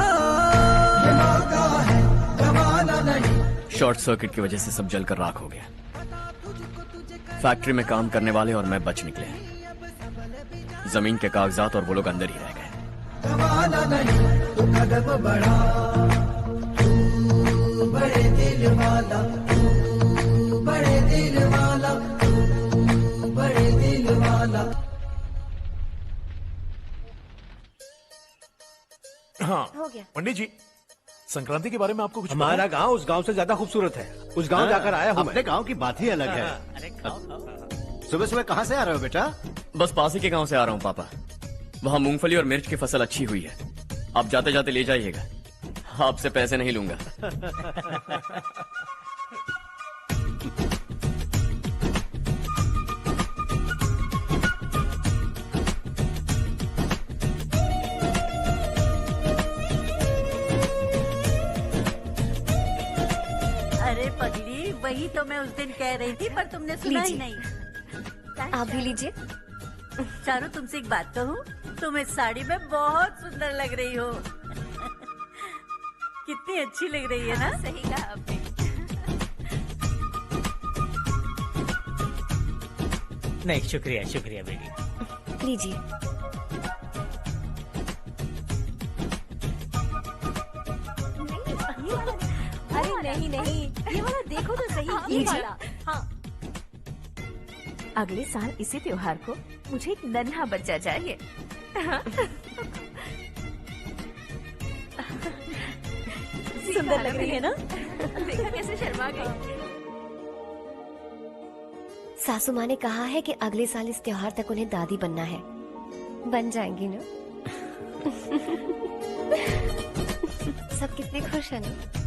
ये मौका है गवाना नहीं। शॉर्ट सर्किट की वजह से सब जलकर राख हो गया। फैक्ट्री में काम करने वाले और मैं बच निकले। जमीन के कागजात और वो लोग अंदर ही रह गए। गवाना नहीं तू कदम बढ़ा, तू बड़े दिल वाला, तू बड़े दिल वाला, तू बड़े दिल वाला। हाँ हो गया। पंडित जी, संक्रांति के बारे में आपको कुछ हमारा पता गांव उस गांव से ज्यादा खूबसूरत है। उस गांव जाकर आया हूँ मैं। अपने गांव की बात ही अलग है। सुबह सुबह कहाँ से आ रहे हो बेटा? बस पास ही के गांव से आ रहा हूँ पापा। वहाँ मूंगफली और मिर्च की फसल अच्छी हुई है। आप जाते जाते ले जाइएगा। आपसे पैसे नहीं लूंगा। अरे पगली, वही तो मैं उस दिन कह रही थी पर तुमने सुना ही नहीं। आप भी लीजिए। चारू, तुमसे एक बात कहूँ, तुम इस साड़ी में बहुत सुंदर लग रही हो। कितनी अच्छी लग रही है ना? सही कहा आपने। नहीं, शुक्रिया शुक्रिया बेटी। लीजिए। अरे नहीं नहीं, ये वाला देखो तो सही। ये वाला। हाँ। अगले साल इसी त्योहार को मुझे एक नन्हा बच्चा चाहिए। सुंदर लग रही है ना? देखा कैसे शर्मा गई। सासू माँ ने कहा है कि अगले साल इस त्योहार तक उन्हें दादी बनना है। बन जाएंगी ना? सब कितने खुश है ना?